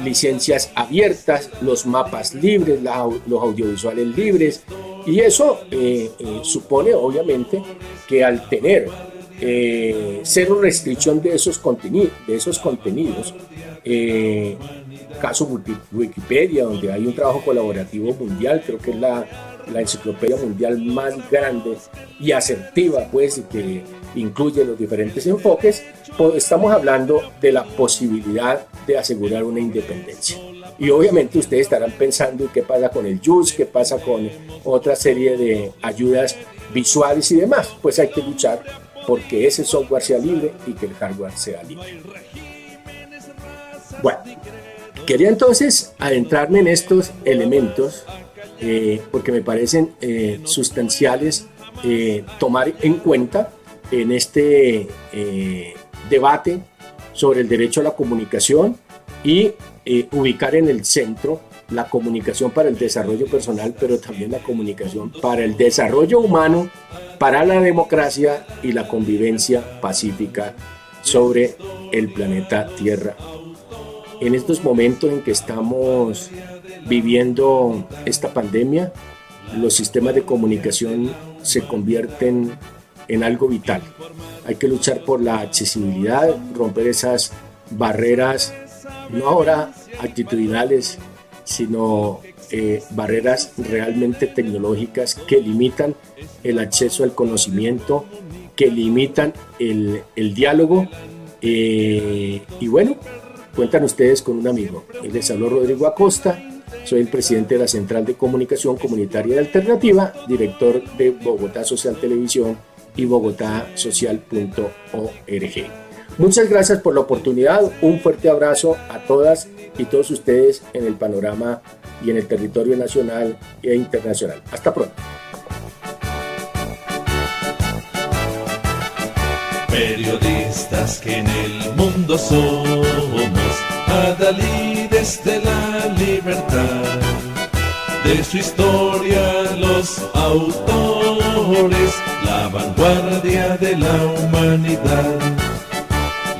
licencias abiertas, los mapas libres, los audiovisuales libres, y eso supone obviamente que al tener cero restricción de esos contenidos, caso Wikipedia, donde hay un trabajo colaborativo mundial, creo que es la enciclopedia mundial más grande y asertiva, pues, que incluye los diferentes enfoques, pues estamos hablando de la posibilidad de asegurar una independencia. Y obviamente ustedes estarán pensando qué pasa con el JUS, qué pasa con otra serie de ayudas visuales y demás. Pues hay que luchar porque ese software sea libre y que el hardware sea libre. Bueno, quería entonces adentrarme en estos elementos porque me parecen sustanciales tomar en cuenta en este debate sobre el derecho a la comunicación y ubicar en el centro la comunicación para el desarrollo personal, pero también la comunicación para el desarrollo humano, para la democracia y la convivencia pacífica sobre el planeta Tierra. En estos momentos en que estamos viviendo esta pandemia, los sistemas de comunicación se convierten en algo vital. Hay que luchar por la accesibilidad, romper esas barreras, no ahora actitudinales, sino barreras realmente tecnológicas que limitan el acceso al conocimiento, que limitan el diálogo. Y bueno, cuentan ustedes con un amigo. Les habló Rodrigo Acosta, soy el presidente de la Central de Comunicación Comunitaria y Alternativa, director de Bogotá Social Televisión y bogotasocial.org. Muchas gracias por la oportunidad, un fuerte abrazo a todas y todos ustedes en el panorama y en el territorio nacional e internacional. Hasta pronto. Periodistas que en el mundo somos, adalides de la libertad, de su historia los autores, la vanguardia de la humanidad,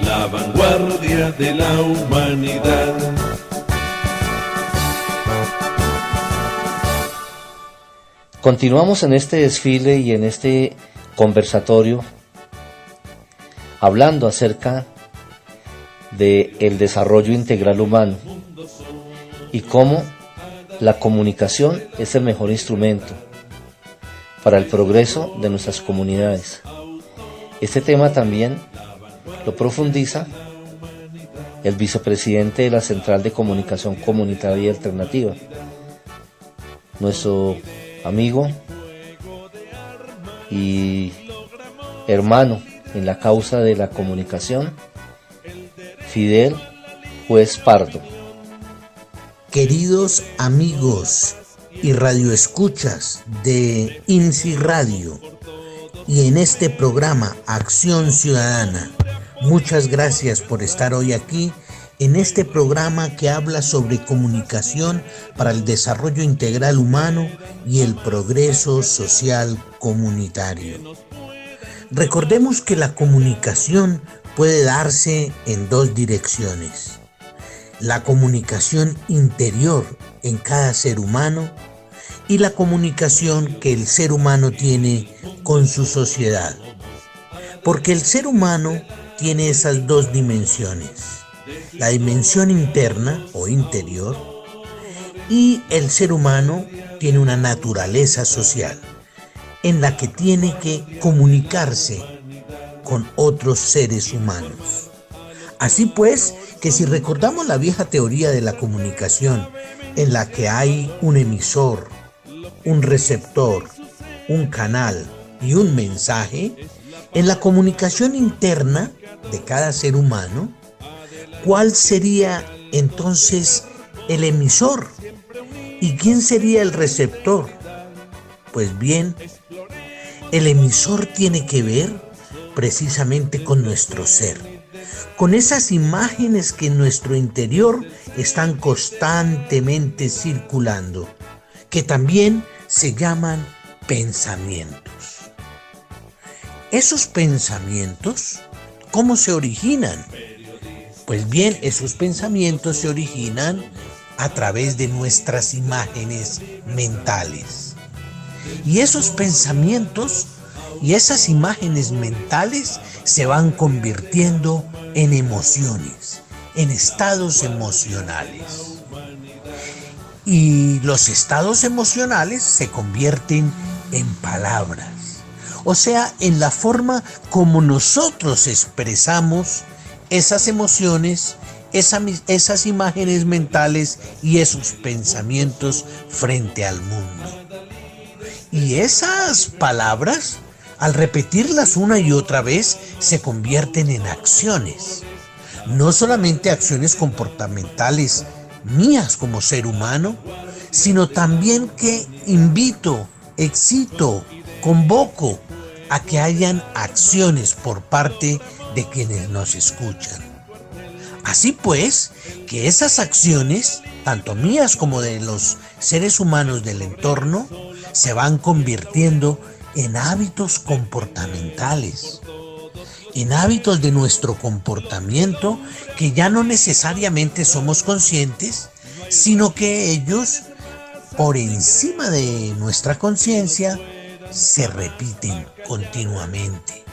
la vanguardia de la humanidad. Continuamos en este desfile y en este conversatorio hablando acerca de el desarrollo integral humano y cómo la comunicación es el mejor instrumento para el progreso de nuestras comunidades. Este tema también lo profundiza el vicepresidente de la Central de Comunicación Comunitaria y Alternativa, nuestro amigo y hermano en la causa de la comunicación, Fidel Juez Pardo. Queridos amigos y radioescuchas de INSI Radio y en este programa Acción Ciudadana, muchas gracias por estar hoy aquí en este programa que habla sobre comunicación para el desarrollo integral humano y el progreso social comunitario. Recordemos que la comunicación puede darse en dos direcciones: la comunicación interior en cada ser humano y la comunicación que el ser humano tiene con su sociedad. Porque el ser humano tiene esas dos dimensiones: la dimensión interna o interior, y el ser humano tiene una naturaleza social en la que tiene que comunicarse con otros seres humanos. Así pues, que si recordamos la vieja teoría de la comunicación, en la que hay un emisor, un receptor, un canal y un mensaje, en la comunicación interna de cada ser humano, ¿cuál sería entonces el emisor? ¿Y quién sería el receptor? Pues bien, el emisor tiene que ver precisamente con nuestro ser, con esas imágenes que en nuestro interior están constantemente circulando, que también se llaman pensamientos. Esos pensamientos, ¿cómo se originan? Pues bien, esos pensamientos se originan a través de nuestras imágenes mentales. Y esos pensamientos y esas imágenes mentales se van convirtiendo en emociones, en estados emocionales. Y los estados emocionales se convierten en palabras, o sea, en la forma como nosotros expresamos esas emociones, esas imágenes mentales y esos pensamientos frente al mundo. Y esas palabras, al repetirlas una y otra vez, se convierten en acciones. No solamente acciones comportamentales mías como ser humano, sino también que invito, excito, convoco a que hayan acciones por parte de quienes nos escuchan. Así pues, que esas acciones, tanto mías como de los seres humanos del entorno, se van convirtiendo en hábitos comportamentales, en hábitos de nuestro comportamiento que ya no necesariamente somos conscientes, sino que ellos, por encima de nuestra conciencia, se repiten continuamente.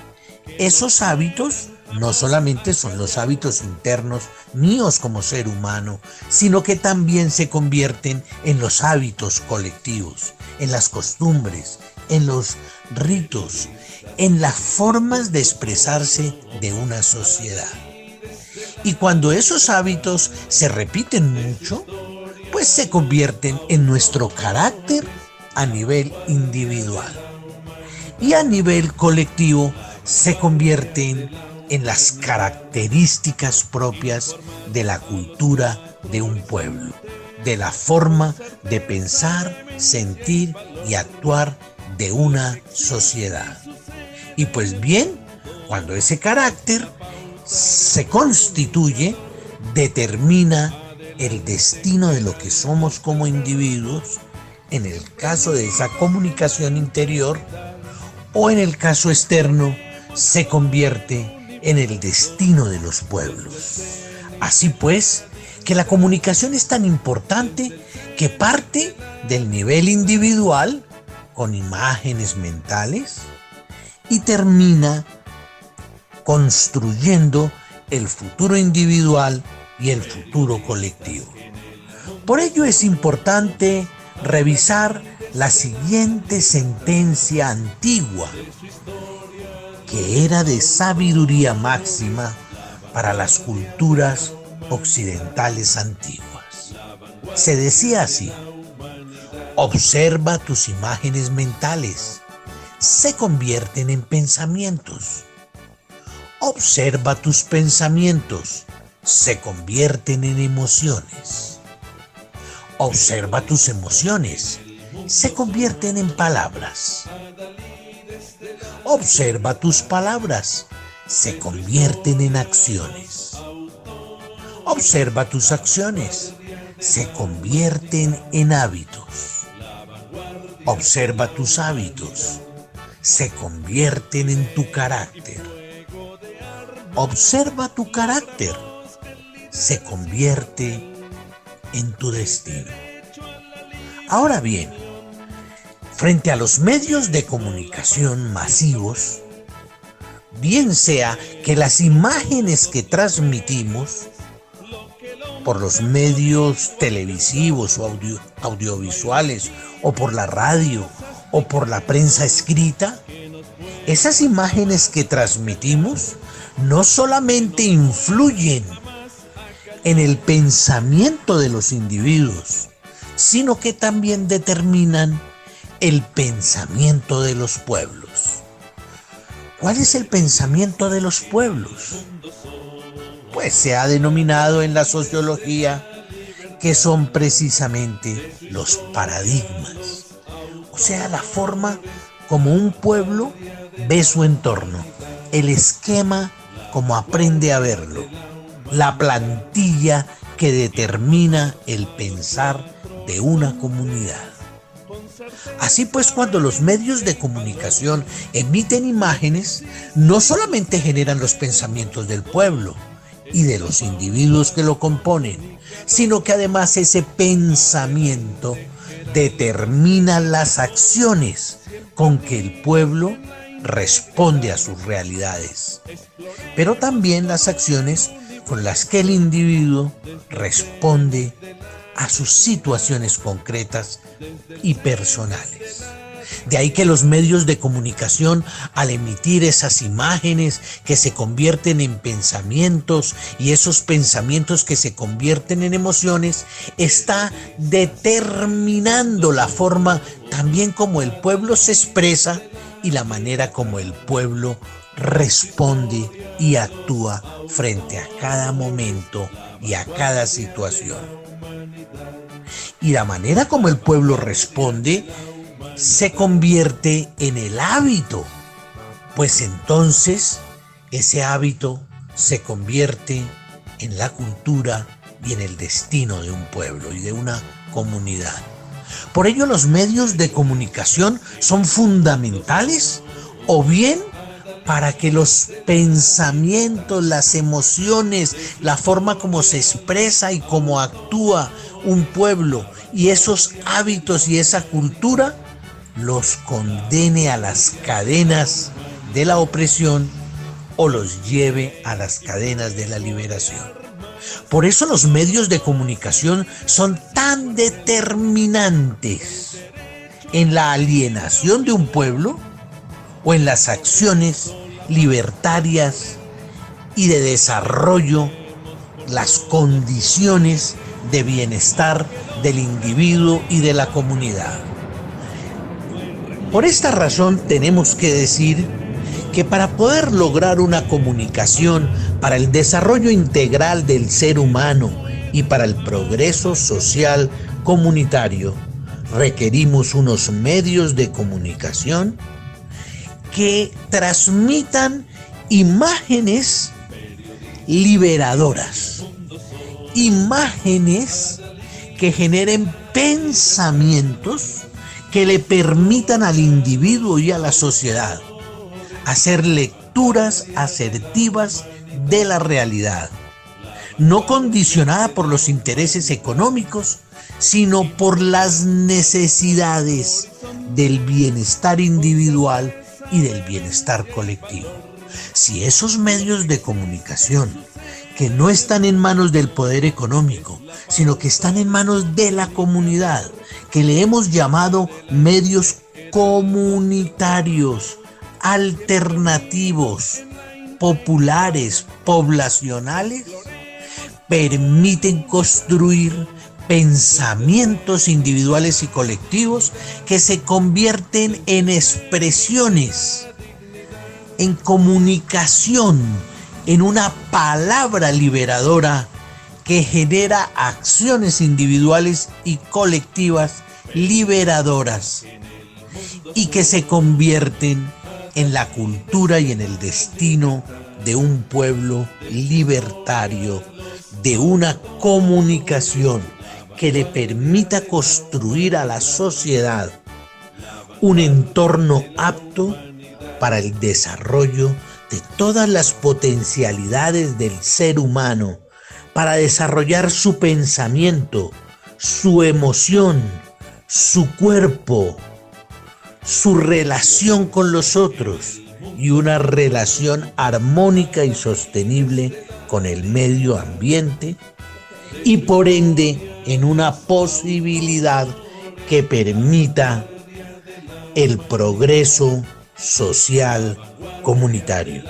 Esos hábitos no solamente son los hábitos internos míos como ser humano, sino que también se convierten en los hábitos colectivos, en las costumbres, en los ritos, en las formas de expresarse de una sociedad. Y cuando esos hábitos se repiten mucho, pues se convierten en nuestro carácter a nivel individual. Y a nivel colectivo se convierten en las características propias de la cultura de un pueblo, de la forma de pensar, sentir y actuar de una sociedad. Y pues bien, cuando ese carácter se constituye, determina el destino de lo que somos como individuos, en el caso de esa comunicación interior, o en el caso externo, se convierte en el destino de los pueblos. Así pues, que la comunicación es tan importante que parte del nivel individual, con imágenes mentales, y termina construyendo el futuro individual y el futuro colectivo. Por ello es importante revisar la siguiente sentencia antigua, que era de sabiduría máxima para las culturas occidentales antiguas. Se decía así: observa tus imágenes mentales, se convierten en pensamientos. Observa tus pensamientos, se convierten en emociones. Observa tus emociones, se convierten en palabras. Observa tus palabras, se convierten en acciones. Observa tus acciones, se convierten en hábitos. Observa tus hábitos, se convierten en tu carácter. Observa tu carácter, se convierte en tu destino. Ahora bien, frente a los medios de comunicación masivos, bien sea que las imágenes que transmitimos por los medios televisivos o audiovisuales, o por la radio, o por la prensa escrita, esas imágenes que transmitimos no solamente influyen en el pensamiento de los individuos, sino que también determinan el pensamiento de los pueblos. ¿Cuál es el pensamiento de los pueblos? Pues se ha denominado en la sociología que son precisamente los paradigmas, o sea, la forma como un pueblo ve su entorno, el esquema como aprende a verlo, la plantilla que determina el pensar de una comunidad. Así pues, cuando los medios de comunicación emiten imágenes, no solamente generan los pensamientos del pueblo y de los individuos que lo componen, sino que además ese pensamiento determina las acciones con que el pueblo responde a sus realidades, pero también las acciones con las que el individuo responde a sus situaciones concretas y personales. De ahí que los medios de comunicación, al emitir esas imágenes que se convierten en pensamientos y esos pensamientos que se convierten en emociones, está determinando la forma también como el pueblo se expresa y la manera como el pueblo responde y actúa frente a cada momento y a cada situación. Y la manera como el pueblo responde se convierte en el hábito, pues entonces ese hábito se convierte en la cultura y en el destino de un pueblo y de una comunidad. Por ello, los medios de comunicación son fundamentales, o bien para que los pensamientos, las emociones, la forma como se expresa y cómo actúa un pueblo y esos hábitos y esa cultura los condene a las cadenas de la opresión o los lleve a las cadenas de la liberación. Por eso los medios de comunicación son tan determinantes en la alienación de un pueblo o en las acciones libertarias y de desarrollo, las condiciones de bienestar del individuo y de la comunidad. Por esta razón tenemos que decir que para poder lograr una comunicación para el desarrollo integral del ser humano y para el progreso social comunitario, requerimos unos medios de comunicación que transmitan imágenes liberadoras, imágenes que generen pensamientos que le permitan al individuo y a la sociedad hacer lecturas asertivas de la realidad, no condicionada por los intereses económicos, sino por las necesidades del bienestar individual y del bienestar colectivo. Si esos medios de comunicación, que no están en manos del poder económico, sino que están en manos de la comunidad, que le hemos llamado medios comunitarios, alternativos, populares, poblacionales, permiten construir pensamientos individuales y colectivos que se convierten en expresiones, en comunicación, en una palabra liberadora que genera acciones individuales y colectivas liberadoras y que se convierten en la cultura y en el destino de un pueblo libertario, de una comunicación que le permita construir a la sociedad un entorno apto para el desarrollo de todas las potencialidades del ser humano, para desarrollar su pensamiento, su emoción, su cuerpo, su relación con los otros y una relación armónica y sostenible con el medio ambiente y por ende en una posibilidad que permita el progreso social comunitario.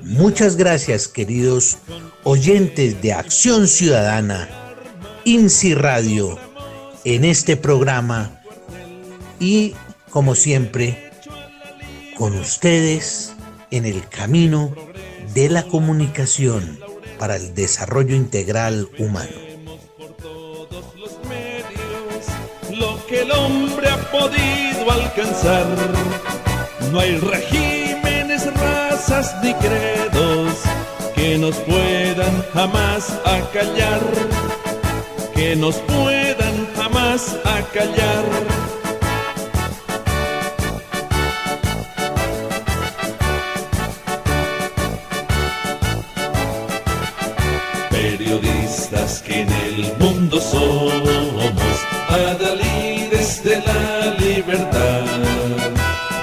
Muchas gracias, queridos oyentes de Acción Ciudadana, INSI Radio, en este programa y, como siempre, con ustedes en el camino de la comunicación para el desarrollo integral humano. Lo que el hombre ha podido alcanzar, no hay regímenes, razas ni credos que nos puedan jamás acallar, que nos puedan jamás acallar. Periodistas que en el mundo somos, adalides de la libertad,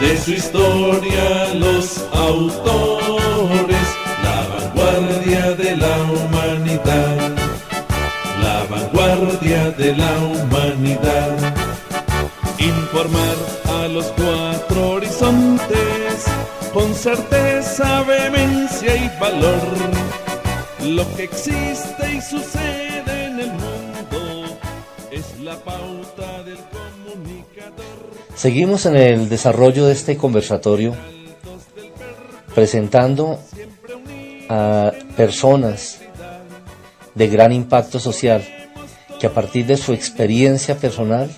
de su historia los autores, la vanguardia de la humanidad, la vanguardia de la humanidad. Informar a los cuatro horizontes, con certeza, vehemencia y valor, lo que existe y sucede en el mundo es la pauta del comunicador. Seguimos en el desarrollo de este conversatorio presentando a personas de gran impacto social que a partir de su experiencia personal,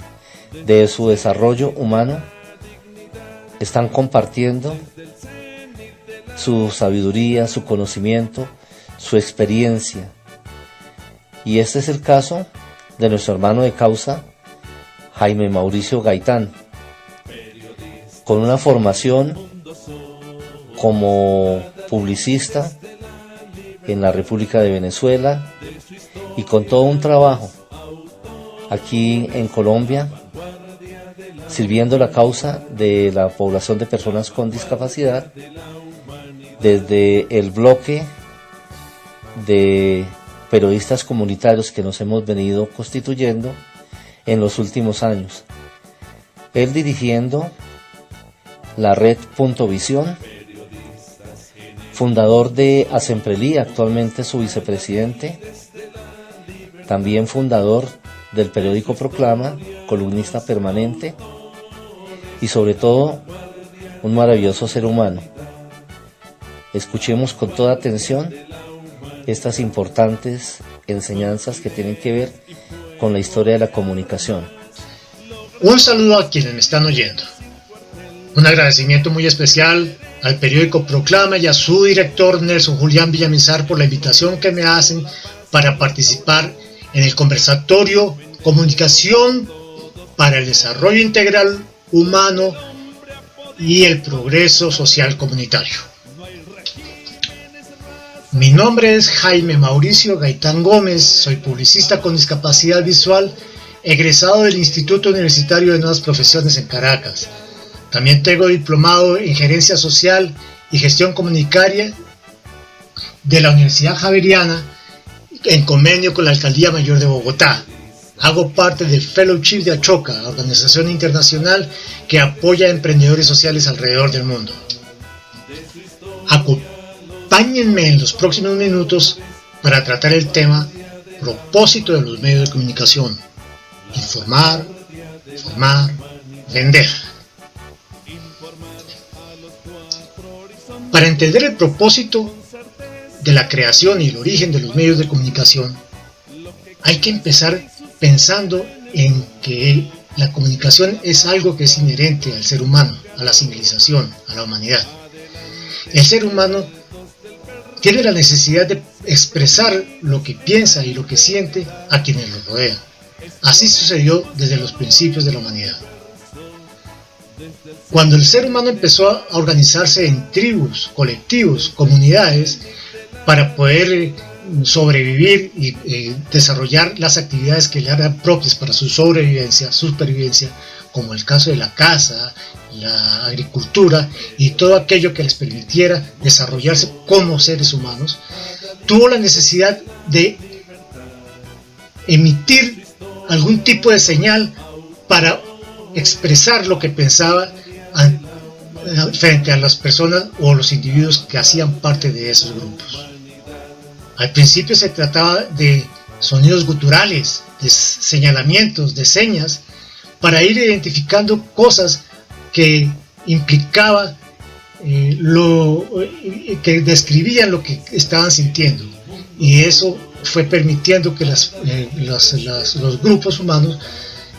de su desarrollo humano, están compartiendo su sabiduría, su conocimiento, su experiencia. Y este es el caso de nuestro hermano de causa, Jaime Mauricio Gaitán, con una formación como publicista en la República de Venezuela y con todo un trabajo aquí en Colombia, sirviendo la causa de la población de personas con discapacidad desde el bloque de periodistas comunitarios que nos hemos venido constituyendo en los últimos años. Él dirigiendo la red Punto Visión, fundador de Asemprelí, actualmente su vicepresidente, también fundador del periódico Proclama, columnista permanente y sobre todo un maravilloso ser humano. Escuchemos con toda atención estas importantes enseñanzas que tienen que ver con la historia de la comunicación. Un saludo a quienes me están oyendo. Un agradecimiento muy especial al periódico Proclama y a su director Nelson Julián Villamizar por la invitación que me hacen para participar en el conversatorio Comunicación para el Desarrollo Integral Humano y el Progreso Social Comunitario. Mi nombre es Jaime Mauricio Gaitán Gómez, soy publicista con discapacidad visual, egresado del Instituto Universitario de Nuevas Profesiones en Caracas. También tengo diplomado en Gerencia Social y Gestión Comunitaria de la Universidad Javeriana en convenio con la Alcaldía Mayor de Bogotá. Hago parte del Fellowship de Achoca, organización internacional que apoya a emprendedores sociales alrededor del mundo. Acompáñenme en los próximos minutos para tratar el tema propósito de los medios de comunicación: informar, formar, vender. Para entender el propósito de la creación y el origen de los medios de comunicación, hay que empezar pensando en que la comunicación es algo que es inherente al ser humano, a la civilización, a la humanidad. El ser humano tiene la necesidad de expresar lo que piensa y lo que siente a quienes lo rodean. Así sucedió desde los principios de la humanidad. Cuando el ser humano empezó a organizarse en tribus, colectivos, comunidades, para poder sobrevivir y desarrollar las actividades que le eran propias para su supervivencia, como el caso de la caza, la agricultura y todo aquello que les permitiera desarrollarse como seres humanos, tuvo la necesidad de emitir algún tipo de señal para expresar lo que pensaba frente a las personas o los individuos que hacían parte de esos grupos. Al principio se trataba de sonidos guturales, de señalamientos, de señas, para ir identificando cosas que implicaban que describían lo que estaban sintiendo, y eso fue permitiendo que los grupos humanos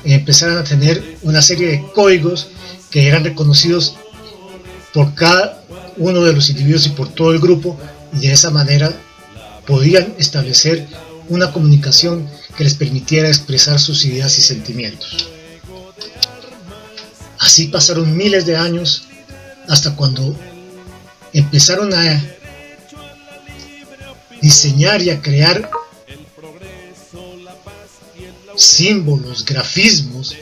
empezaran a tener una serie de códigos que eran reconocidos por cada uno de los individuos y por todo el grupo, y de esa manera podían establecer una comunicación que les permitiera expresar sus ideas y sentimientos. Así pasaron miles de años hasta cuando empezaron a diseñar y a crear símbolos, grafismos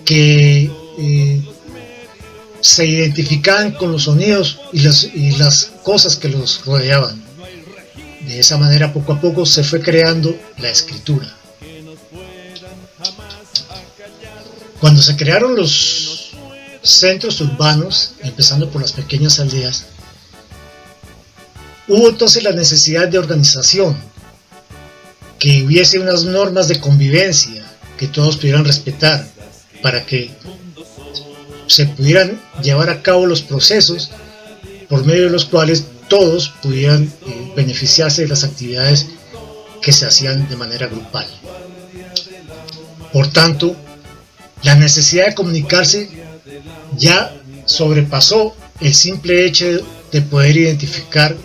que se identificaban con los sonidos y las cosas que los rodeaban. De esa manera, poco a poco se fue creando la escritura. Cuando se crearon los centros urbanos, empezando por las pequeñas aldeas, hubo entonces la necesidad de organización, que hubiese unas normas de convivencia que todos pudieran respetar, para que se pudieran llevar a cabo los procesos por medio de los cuales todos pudieran beneficiarse de las actividades que se hacían de manera grupal. Por tanto, la necesidad de comunicarse ya sobrepasó el simple hecho de poder identificar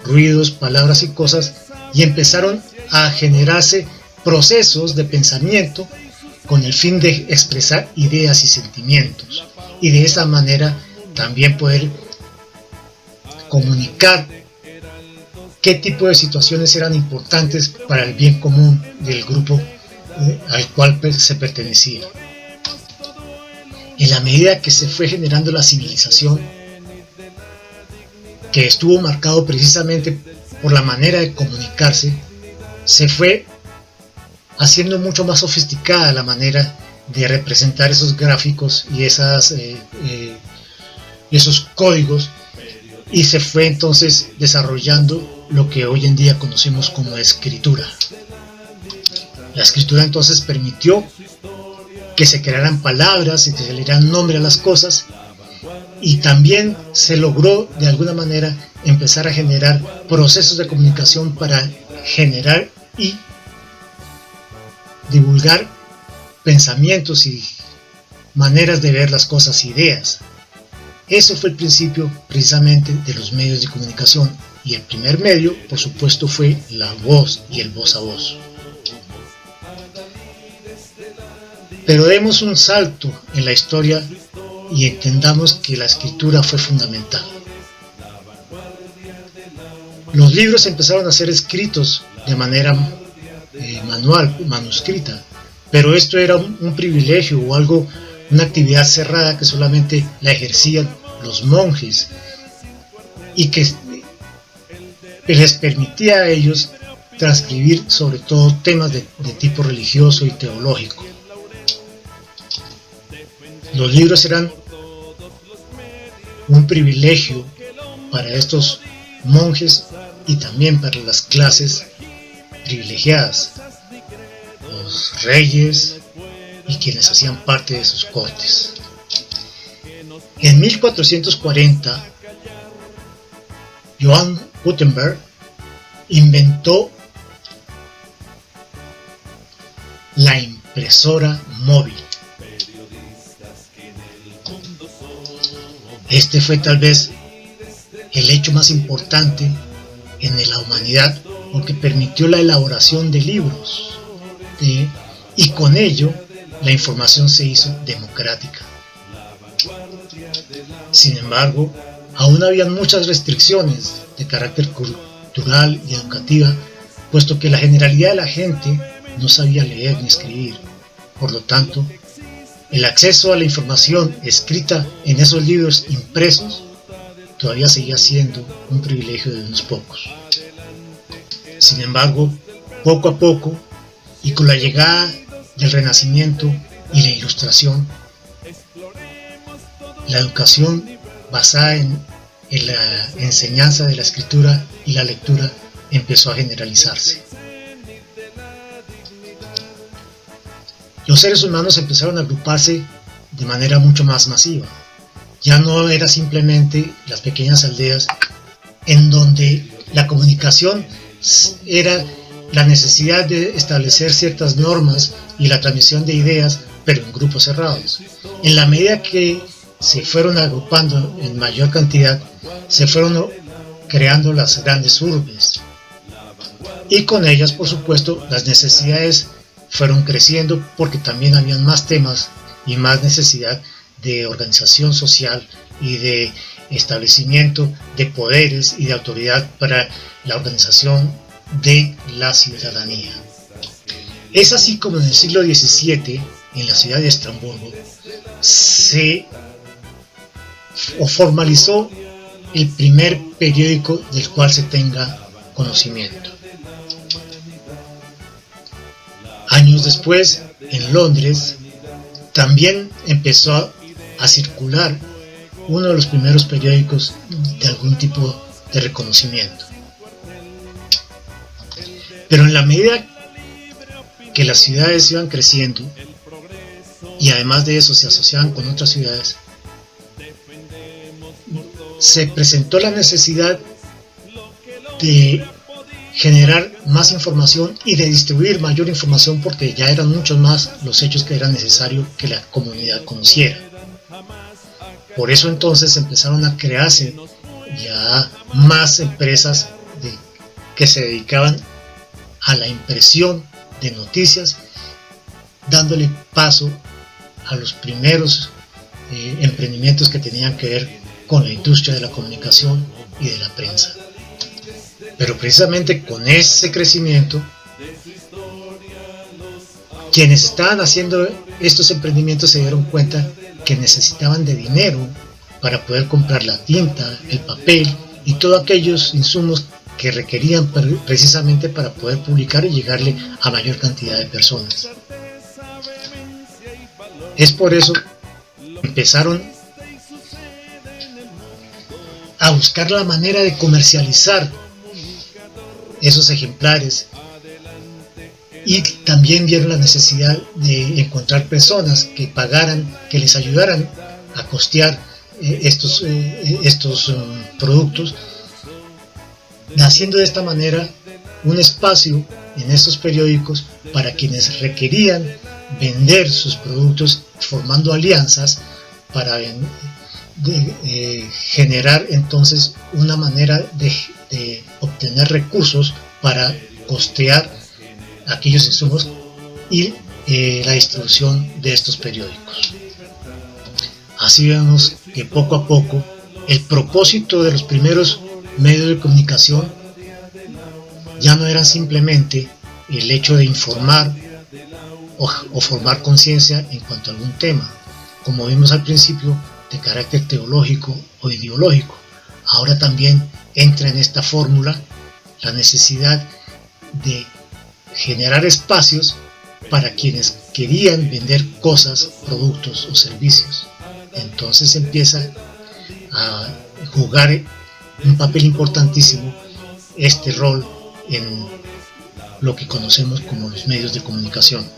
ruidos, palabras y cosas, y empezaron a generarse procesos de pensamiento con el fin de expresar ideas y sentimientos, y de esa manera también poder comunicar qué tipo de situaciones eran importantes para el bien común del grupo al cual se pertenecía. En la medida que se fue generando la civilización, que estuvo marcado precisamente por la manera de comunicarse, se fue haciendo mucho más sofisticada la manera de representar esos gráficos y esos códigos, y se fue entonces desarrollando lo que hoy en día conocemos como escritura. La escritura entonces permitió que se crearan palabras y que se le dieran nombre a las cosas, y también se logró de alguna manera empezar a generar procesos de comunicación para generar y divulgar pensamientos y maneras de ver las cosas, ideas. Eso fue el principio precisamente de los medios de comunicación, y el primer medio, por supuesto, fue la voz y el voz a voz. Pero demos un salto en la historia y entendamos que la escritura fue fundamental. Los libros empezaron a ser escritos de manera manual, manuscrita, pero esto era un privilegio o algo, una actividad cerrada que solamente la ejercían los monjes y que les permitía a ellos transcribir sobre todo temas de tipo religioso y teológico. Los libros eran un privilegio para estos monjes y también para las clases privilegiadas, los reyes y quienes hacían parte de sus cortes. En 1440, Johann Gutenberg inventó la impresora móvil. Este fue tal vez el hecho más importante en la humanidad porque permitió la elaboración de libros y con ello la información se hizo democrática. Sin embargo, aún había muchas restricciones de carácter cultural y educativa, puesto que la generalidad de la gente no sabía leer ni escribir. Por lo tanto, el acceso a la información escrita en esos libros impresos todavía seguía siendo un privilegio de unos pocos. Sin embargo, poco a poco, y con la llegada del Renacimiento y la Ilustración, la educación basada en la enseñanza de la escritura y la lectura empezó a generalizarse. Los seres humanos empezaron a agruparse de manera mucho más masiva. Ya no era simplemente las pequeñas aldeas en donde la comunicación era la necesidad de establecer ciertas normas y la transmisión de ideas, pero en grupos cerrados. En la medida que se fueron agrupando en mayor cantidad, se fueron creando las grandes urbes. Y con ellas, por supuesto, las necesidades fueron creciendo porque también habían más temas y más necesidad de organización social y de establecimiento de poderes y de autoridad para la organización de la ciudadanía. Es así como en el siglo XVII, en la ciudad de Estrasburgo, se formalizó el primer periódico del cual se tenga conocimiento. Años después, en Londres, también empezó a circular uno de los primeros periódicos de algún tipo de reconocimiento. Pero en la medida que las ciudades iban creciendo y además de eso se asociaban con otras ciudades, se presentó la necesidad de generar más información y de distribuir mayor información porque ya eran muchos más los hechos que era necesario que la comunidad conociera. Por eso entonces empezaron a crearse ya más empresas que se dedicaban a la impresión de noticias, dándole paso a los primeros emprendimientos que tenían que ver con la industria de la comunicación y de la prensa. Pero precisamente con ese crecimiento, quienes estaban haciendo estos emprendimientos se dieron cuenta que necesitaban de dinero para poder comprar la tinta, el papel y todos aquellos insumos que requerían precisamente para poder publicar y llegarle a mayor cantidad de personas. Es por eso que empezaron a buscar la manera de comercializar esos ejemplares y también vieron la necesidad de encontrar personas que pagaran, que les ayudaran a costear estos productos, haciendo de esta manera un espacio en estos periódicos para quienes requerían vender sus productos, formando alianzas para generar entonces una manera de obtener recursos para costear aquellos insumos y la distribución de estos periódicos. Así vemos que poco a poco el propósito de los primeros medios de comunicación ya no era simplemente el hecho de informar o formar conciencia en cuanto a algún tema. Como vimos al principio, de carácter teológico o ideológico. Ahora también entra en esta fórmula la necesidad de generar espacios para quienes querían vender cosas, productos o servicios. Entonces empieza a jugar un papel importantísimo este rol en lo que conocemos como los medios de comunicación.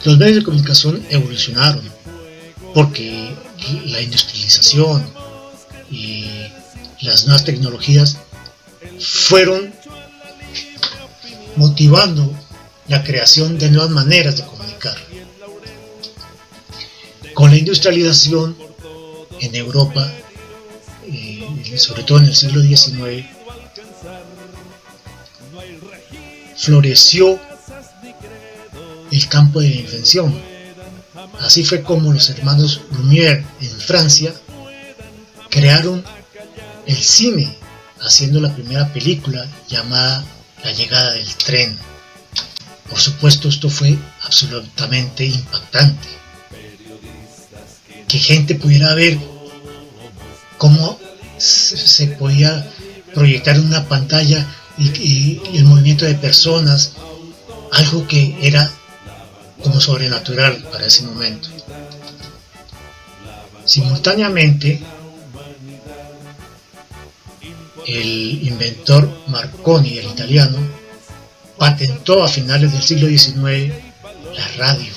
Los medios de comunicación evolucionaron porque la industrialización y las nuevas tecnologías fueron motivando la creación de nuevas maneras de comunicar. Con la industrialización en Europa, sobre todo en el siglo XIX, floreció el campo de la invención. Así fue como los hermanos Lumière en Francia crearon el cine, haciendo la primera película llamada La llegada del tren. Por supuesto, esto fue absolutamente impactante. Que gente pudiera ver cómo se podía proyectar en una pantalla y el movimiento de personas, algo que era como sobrenatural para ese momento. Simultáneamente, el inventor Marconi, el italiano, patentó a finales del siglo XIX la radio.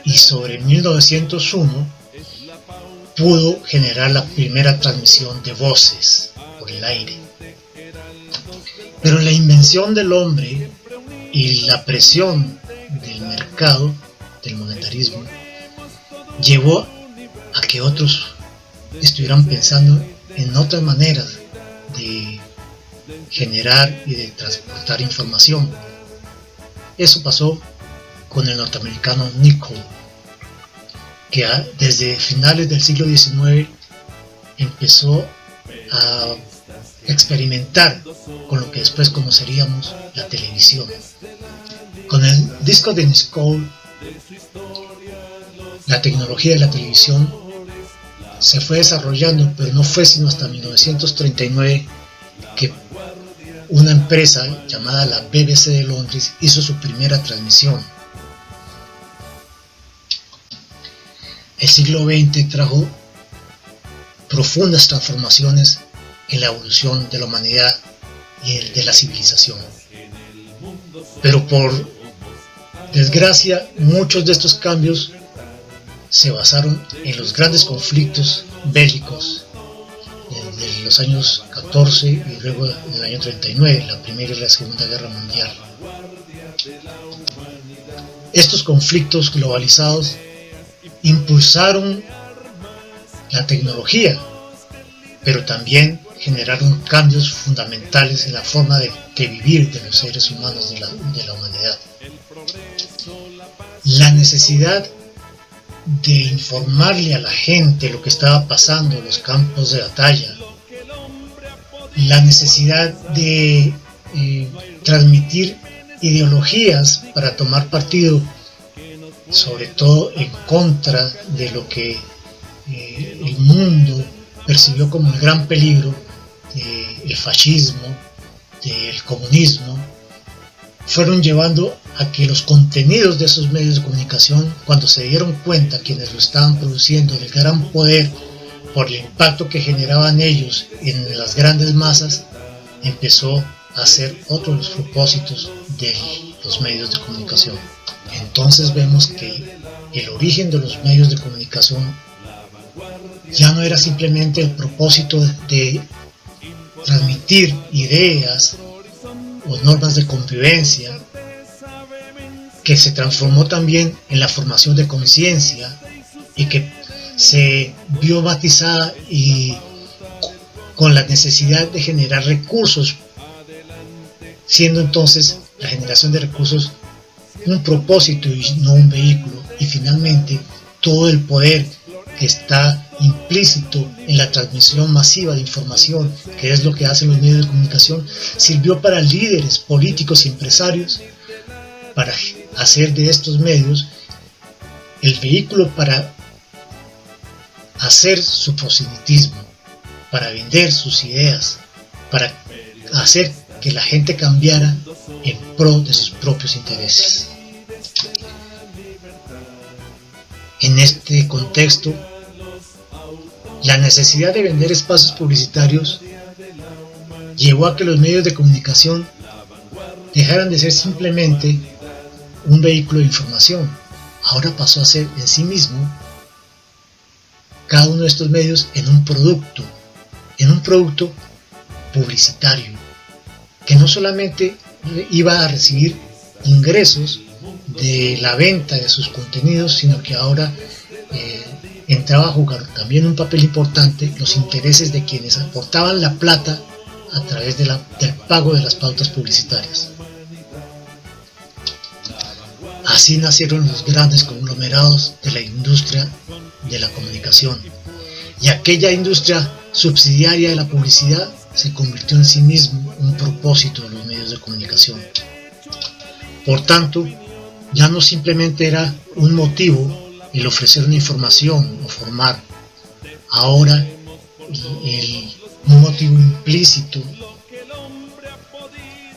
Y sobre 1901 pudo generar la primera transmisión de voces por el aire. Pero la invención del hombre y la presión del mercado, del monetarismo, llevó a que otros estuvieran pensando en otras maneras de generar y de transportar información. Eso pasó con el norteamericano Nichols, que desde finales del siglo XIX empezó a experimentar con lo que después conoceríamos la televisión. Con el disco de Nichols, la tecnología de la televisión se fue desarrollando, pero no fue sino hasta 1939 que una empresa llamada la BBC de Londres hizo su primera transmisión. El siglo XX trajo profundas transformaciones en la evolución de la humanidad y de la civilización. Pero por desgracia, muchos de estos cambios se basaron en los grandes conflictos bélicos de los años 14 y luego en el año 39, la Primera y la Segunda Guerra Mundial. Estos conflictos globalizados impulsaron la tecnología, pero también generaron cambios fundamentales en la forma de vivir de los seres humanos de la humanidad. La necesidad de informarle a la gente lo que estaba pasando en los campos de batalla, la necesidad de transmitir ideologías para tomar partido, sobre todo en contra de lo que el mundo percibió como el gran peligro del fascismo, del comunismo, fueron llevando a que los contenidos de esos medios de comunicación, cuando se dieron cuenta quienes lo estaban produciendo del gran poder por el impacto que generaban ellos en las grandes masas, empezó a ser otro de los propósitos de los medios de comunicación. Entonces vemos que el origen de los medios de comunicación ya no era simplemente el propósito de transmitir ideas o normas de convivencia, que se transformó también en la formación de conciencia y que se vio matizada y con la necesidad de generar recursos, siendo entonces la generación de recursos un propósito y no un vehículo, y finalmente todo el poder que está implícito en la transmisión masiva de información, que es lo que hacen los medios de comunicación, sirvió para líderes políticos y empresarios para hacer de estos medios el vehículo para hacer su proselitismo, para vender sus ideas, para hacer que la gente cambiara en pro de sus propios intereses. En este contexto, la necesidad de vender espacios publicitarios llevó a que los medios de comunicación dejaran de ser simplemente un vehículo de información. Ahora pasó a ser en sí mismo cada uno de estos medios en un producto publicitario, que no solamente iba a recibir ingresos de la venta de sus contenidos, sino que ahora entraba a jugar también un papel importante los intereses de quienes aportaban la plata a través del pago de las pautas publicitarias. Así nacieron los grandes conglomerados de la industria de la comunicación, y aquella industria subsidiaria de la publicidad se convirtió en sí mismo un propósito de los medios de comunicación. Por tanto, ya no simplemente era un motivo el ofrecer una información o formar. Ahora un motivo implícito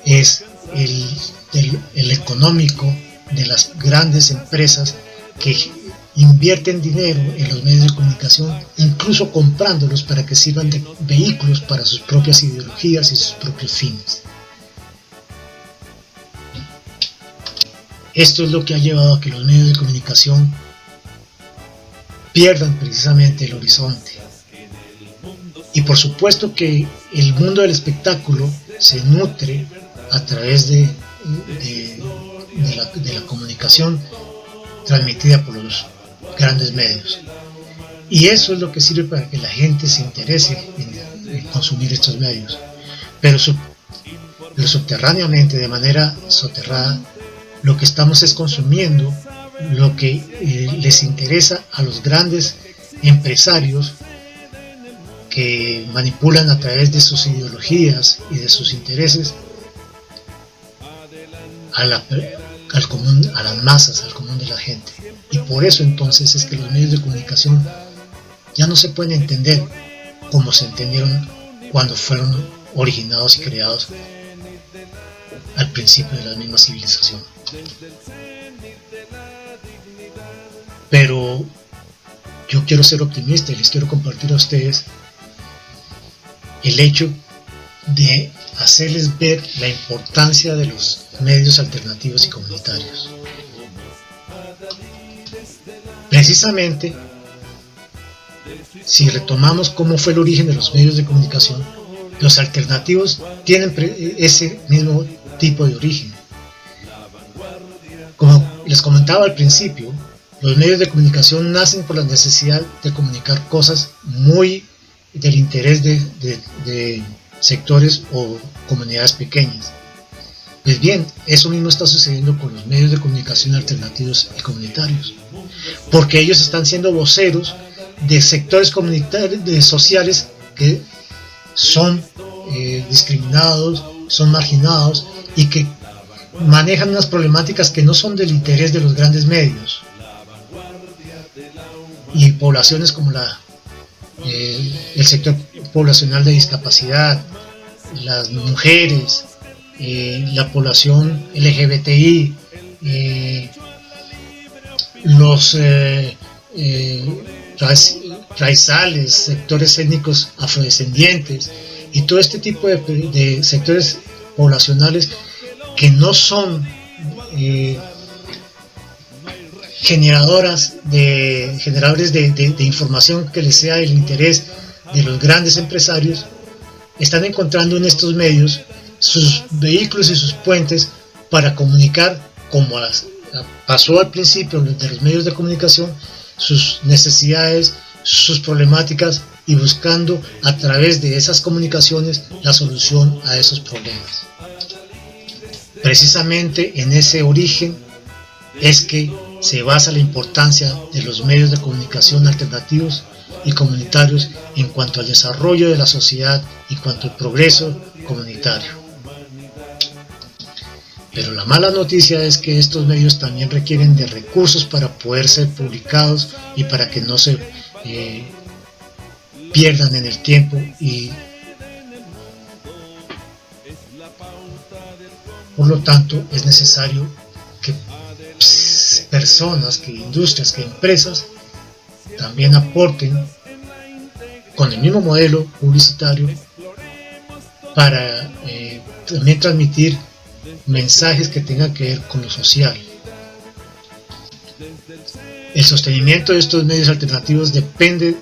es el económico de las grandes empresas que invierten dinero en los medios de comunicación, incluso comprándolos para que sirvan de vehículos para sus propias ideologías y sus propios fines. Esto es lo que ha llevado a que los medios de comunicación pierdan precisamente el horizonte. Y por supuesto que el mundo del espectáculo se nutre a través de la comunicación transmitida por los grandes medios. Y eso es lo que sirve para que la gente se interese en consumir estos medios. Pero subterráneamente, de manera soterrada, lo que estamos es consumiendo lo que les interesa a los grandes empresarios que manipulan a través de sus ideologías y de sus intereses al común, a las masas, al común de la gente. Y por eso entonces es que los medios de comunicación ya no se pueden entender como se entendieron cuando fueron originados y creados al principio de la misma civilización. Pero yo quiero ser optimista y les quiero compartir a ustedes el hecho de hacerles ver la importancia de los medios alternativos y comunitarios. Precisamente, si retomamos cómo fue el origen de los medios de comunicación, los alternativos tienen ese mismo tipo de origen. Como les comentaba al principio, los medios de comunicación nacen por la necesidad de comunicar cosas muy del interés de sectores o comunidades pequeñas. Pues bien, eso mismo está sucediendo con los medios de comunicación alternativos y comunitarios, porque ellos están siendo voceros de sectores comunitarios, sociales que son discriminados, son marginados y que manejan unas problemáticas que no son del interés de los grandes medios. Y poblaciones como el sector poblacional de discapacidad, las mujeres, la población LGBTI, los raizales, sectores étnicos afrodescendientes y todo este tipo de sectores poblacionales que no son generadores de información que les sea del interés de los grandes empresarios, están encontrando en estos medios sus vehículos y sus puentes para comunicar, como pasó al principio de los medios de comunicación, sus necesidades, sus problemáticas, y buscando a través de esas comunicaciones la solución a esos problemas. Precisamente en ese origen es que se basa la importancia de los medios de comunicación alternativos y comunitarios en cuanto al desarrollo de la sociedad y cuanto al progreso comunitario. Pero la mala noticia es que estos medios también requieren de recursos para poder ser publicados y para que no se pierdan en el tiempo, y por lo tanto es necesario que personas, que industrias, que empresas también aporten con el mismo modelo publicitario para también transmitir mensajes que tengan que ver con lo social. El sostenimiento de estos medios alternativos depende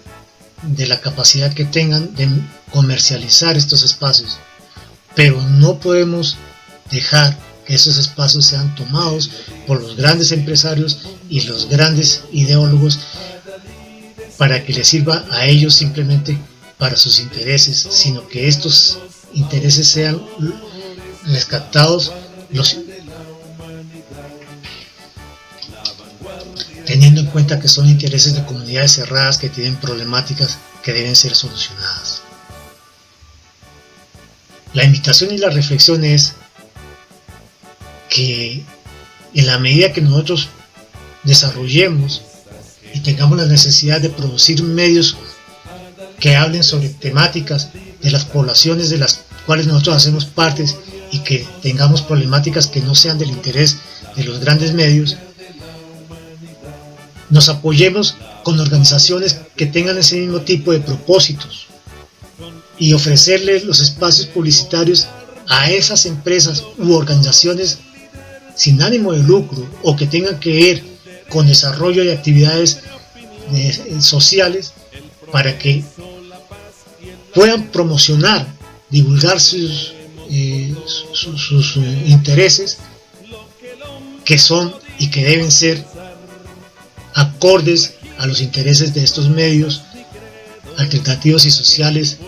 de la capacidad que tengan de comercializar estos espacios, pero no podemos dejar que esos espacios sean tomados por los grandes empresarios y los grandes ideólogos para que les sirva a ellos simplemente para sus intereses, sino que estos intereses sean rescatados teniendo en cuenta que son intereses de comunidades cerradas que tienen problemáticas que deben ser solucionadas. La invitación y la reflexión es que en la medida que nosotros desarrollemos y tengamos la necesidad de producir medios que hablen sobre temáticas de las poblaciones de las cuales nosotros hacemos partes y que tengamos problemáticas que no sean del interés de los grandes medios, nos apoyemos con organizaciones que tengan ese mismo tipo de propósitos y ofrecerles los espacios publicitarios a esas empresas u organizaciones sin ánimo de lucro o que tengan que ver con desarrollo de actividades sociales, para que puedan promocionar, divulgar sus intereses, que son y que deben ser acordes a los intereses de estos medios alternativos y sociales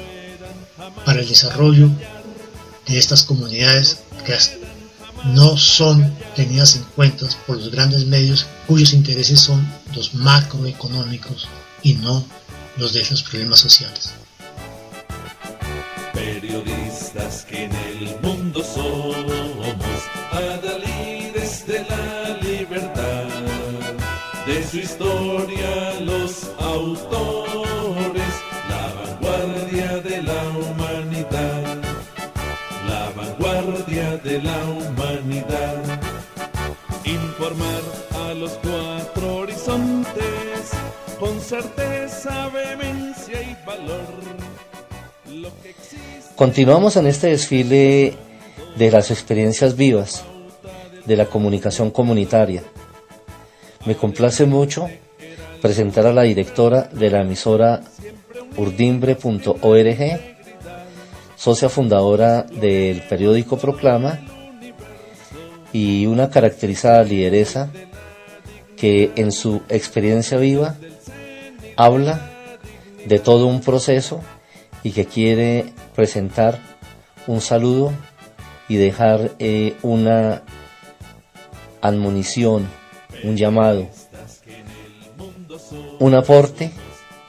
para el desarrollo de estas comunidades que no son tenidas en cuenta por los grandes medios cuyos intereses son los macroeconómicos y no los de los problemas sociales. Periodistas que en el mundo somos, adalides de la libertad, de su historia los autores, la vanguardia de la humanidad, la vanguardia de la humanidad. Informar a los cuatro horizontes con certeza, vehemencia y valor. Continuamos en este desfile de las experiencias vivas de la comunicación comunitaria. Me complace mucho presentar a la directora de la emisora urdimbre.org, socia fundadora del periódico Proclama y una caracterizada lideresa que en su experiencia viva habla de todo un proceso y que quiere presentar un saludo y dejar una admonición, un llamado, un aporte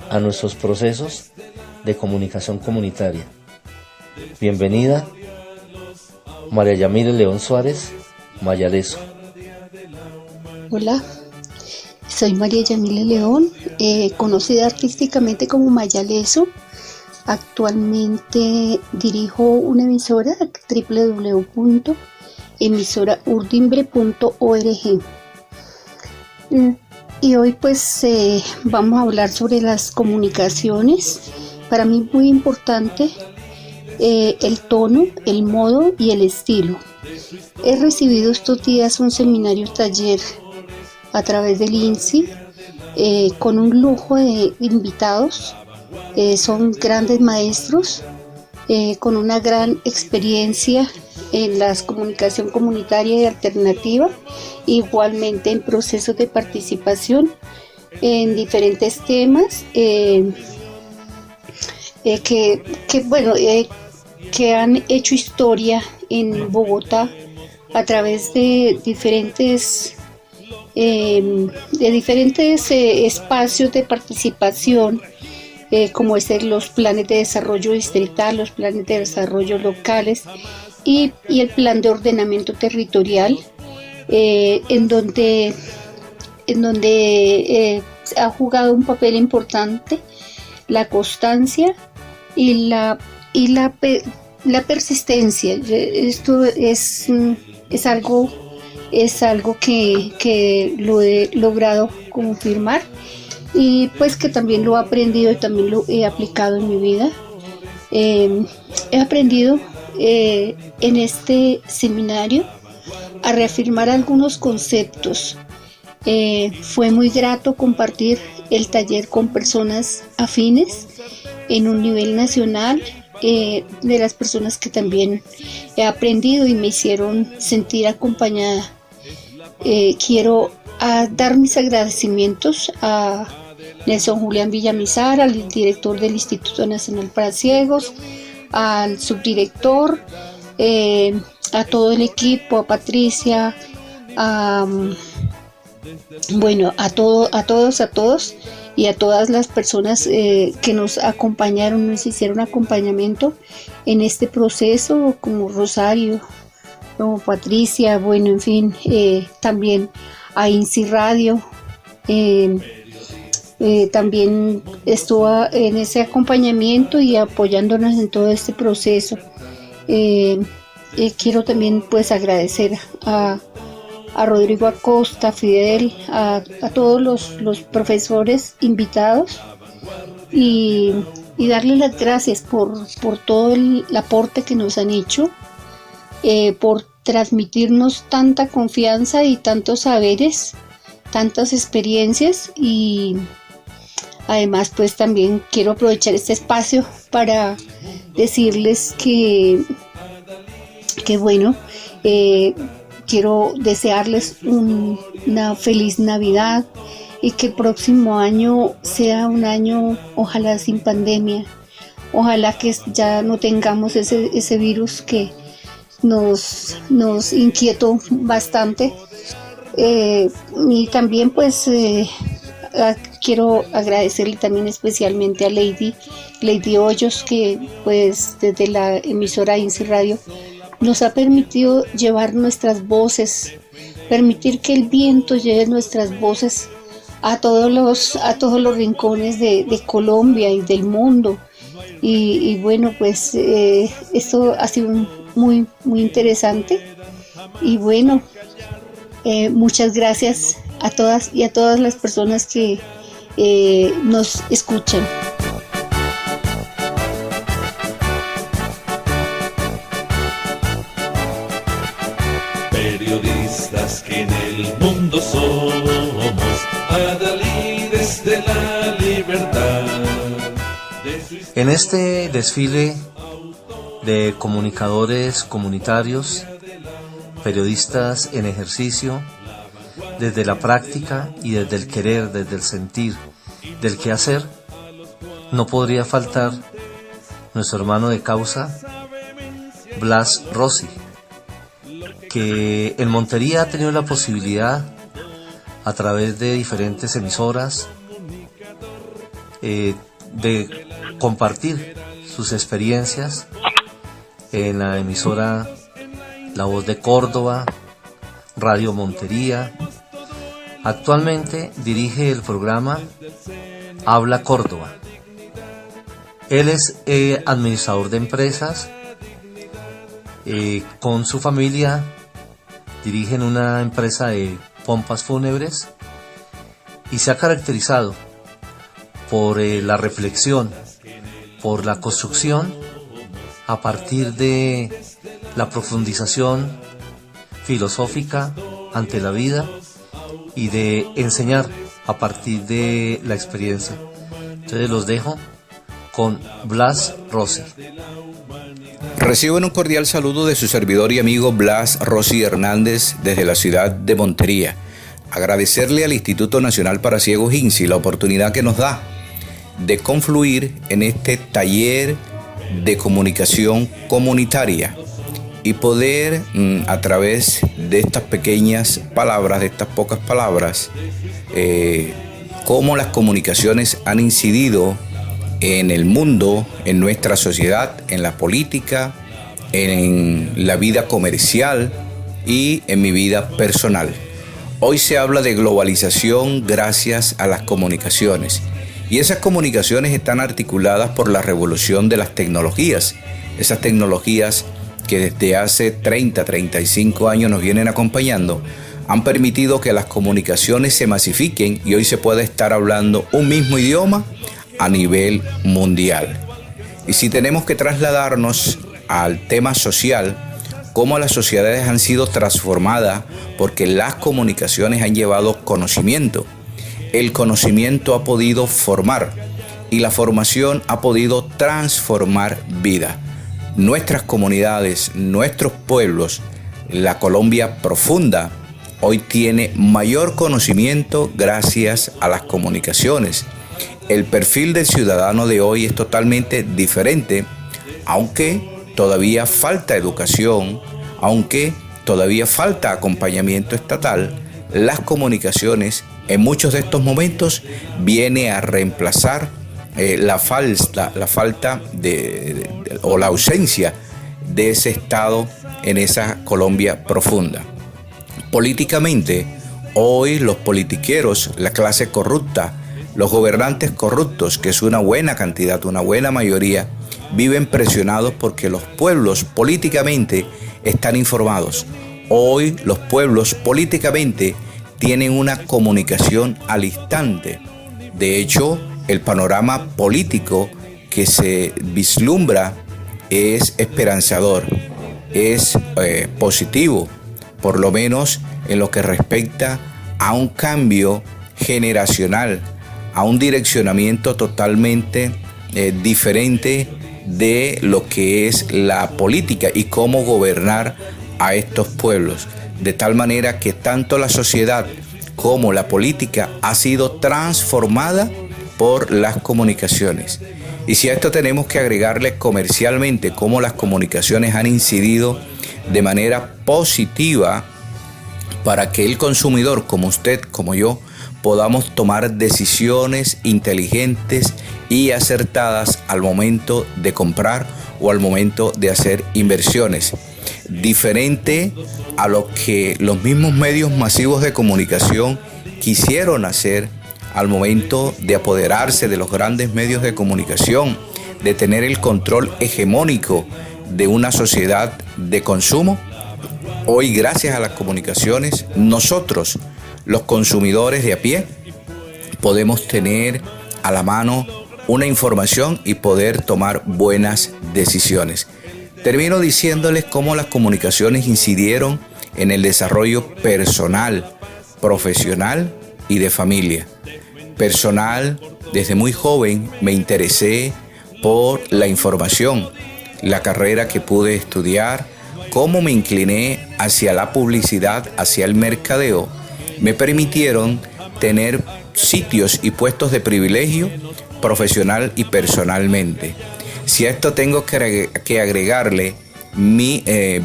a nuestros procesos de comunicación comunitaria. Bienvenida, María Yamile León Suárez, Mayaleso. Hola, soy María Yamile León, conocida artísticamente como Mayaleso. Actualmente dirijo una emisora, www.emisoraurdimbre.org. Y hoy pues vamos a hablar sobre las comunicaciones. Para mí muy importante el tono, el modo y el estilo. He recibido estos días un seminario taller a través del INSI con un lujo de invitados. Son grandes maestros con una gran experiencia en la comunicación comunitaria y alternativa, igualmente en procesos de participación en diferentes temas que han hecho historia en Bogotá a través de diferentes espacios de participación, como los planes de desarrollo distrital, los planes de desarrollo locales y el plan de ordenamiento territorial, en donde ha jugado un papel importante la constancia y la persistencia. Esto es algo que lo he logrado confirmar, y pues que también lo he aprendido y también lo he aplicado en mi vida. He aprendido en este seminario a reafirmar algunos conceptos. Fue muy grato compartir el taller con personas afines en un nivel nacional, de las personas que también he aprendido y me hicieron sentir acompañada. Quiero dar mis agradecimientos a Nelson Julián Villamizar, al director del Instituto Nacional para Ciegos, al subdirector, a todo el equipo, a Patricia, a todos y a todas las personas que nos acompañaron, nos hicieron acompañamiento en este proceso, como Rosario, como Patricia, bueno, en fin, también a INSI Radio, también estuvo en ese acompañamiento y apoyándonos en todo este proceso. Quiero también pues agradecer a Rodrigo Acosta, Fidel, a todos los profesores invitados, y darles las gracias por todo el aporte que nos han hecho, por transmitirnos tanta confianza y tantos saberes, tantas experiencias. Y además pues también quiero aprovechar este espacio para decirles que bueno, quiero desearles una feliz Navidad, y que el próximo año sea un año ojalá sin pandemia, ojalá que ya no tengamos ese virus que nos inquietó bastante. Y también pues quiero agradecerle también especialmente a Lady Hoyos, que pues desde la emisora INSI Radio nos ha permitido llevar nuestras voces, permitir que el viento lleve nuestras voces a todos los rincones de Colombia y del mundo. Y bueno, pues esto ha sido muy, muy interesante. Y bueno, muchas gracias a todas y a todas las personas que nos escuchan. Periodistas que en el mundo somos, adalides de la libertad. En este desfile de comunicadores comunitarios, periodistas en ejercicio, desde la práctica y desde el querer, desde el sentir, del quehacer, no podría faltar nuestro hermano de causa, Blas Rossi, que en Montería ha tenido la posibilidad, a través de diferentes emisoras, de compartir sus experiencias en la emisora La Voz de Córdoba, Radio Montería. Actualmente dirige el programa Habla Córdoba. Él es administrador de empresas. Con su familia dirigen una empresa de pompas fúnebres y se ha caracterizado por la reflexión, por la construcción a partir de la profundización filosófica ante la vida y de enseñar a partir de la experiencia. Entonces los dejo con Blas Rossi. Reciben un cordial saludo de su servidor y amigo Blas Rossi Hernández desde la ciudad de Montería. Agradecerle al Instituto Nacional para Ciegos INSI la oportunidad que nos da de confluir en este taller de comunicación comunitaria y poder, a través de estas pequeñas palabras, de estas pocas palabras, cómo las comunicaciones han incidido en el mundo, en nuestra sociedad, en la política, en la vida comercial y en mi vida personal. Hoy se habla de globalización gracias a las comunicaciones. Y esas comunicaciones están articuladas por la revolución de las tecnologías. Esas tecnologías que desde hace 30, 35 años nos vienen acompañando, han permitido que las comunicaciones se masifiquen y hoy se puede estar hablando un mismo idioma a nivel mundial. Y si tenemos que trasladarnos al tema social, cómo las sociedades han sido transformadas porque las comunicaciones han llevado conocimiento. El conocimiento ha podido formar y la formación ha podido transformar vida. Nuestras comunidades, nuestros pueblos, la Colombia profunda, hoy tiene mayor conocimiento gracias a las comunicaciones. El perfil del ciudadano de hoy es totalmente diferente, aunque todavía falta educación, aunque todavía falta acompañamiento estatal. Las comunicaciones en muchos de estos momentos viene a reemplazar la falta o la ausencia de ese Estado en esa Colombia profunda. Políticamente, hoy los politiqueros, la clase corrupta, los gobernantes corruptos, que es una buena cantidad, una buena mayoría, viven presionados porque los pueblos políticamente están informados. Hoy los pueblos políticamente tienen una comunicación al instante. De hecho, el panorama político que se vislumbra es esperanzador, es positivo, por lo menos en lo que respecta a un cambio generacional, a un direccionamiento totalmente diferente de lo que es la política y cómo gobernar a estos pueblos, de tal manera que tanto la sociedad como la política ha sido transformada por las comunicaciones. Y si a esto tenemos que agregarle comercialmente cómo las comunicaciones han incidido de manera positiva para que el consumidor, como usted, como yo, podamos tomar decisiones inteligentes y acertadas al momento de comprar o al momento de hacer inversiones. Diferente a lo que los mismos medios masivos de comunicación quisieron hacer al momento de apoderarse de los grandes medios de comunicación, de tener el control hegemónico de una sociedad de consumo. Hoy, gracias a las comunicaciones, nosotros, los consumidores de a pie, podemos tener a la mano una información y poder tomar buenas decisiones. Termino diciéndoles cómo las comunicaciones incidieron en el desarrollo personal, profesional y de familia. Personal, desde muy joven me interesé por la información, la carrera que pude estudiar, cómo me incliné hacia la publicidad, hacia el mercadeo, me permitieron tener sitios y puestos de privilegio profesional y personalmente. Si a esto tengo que agregarle mi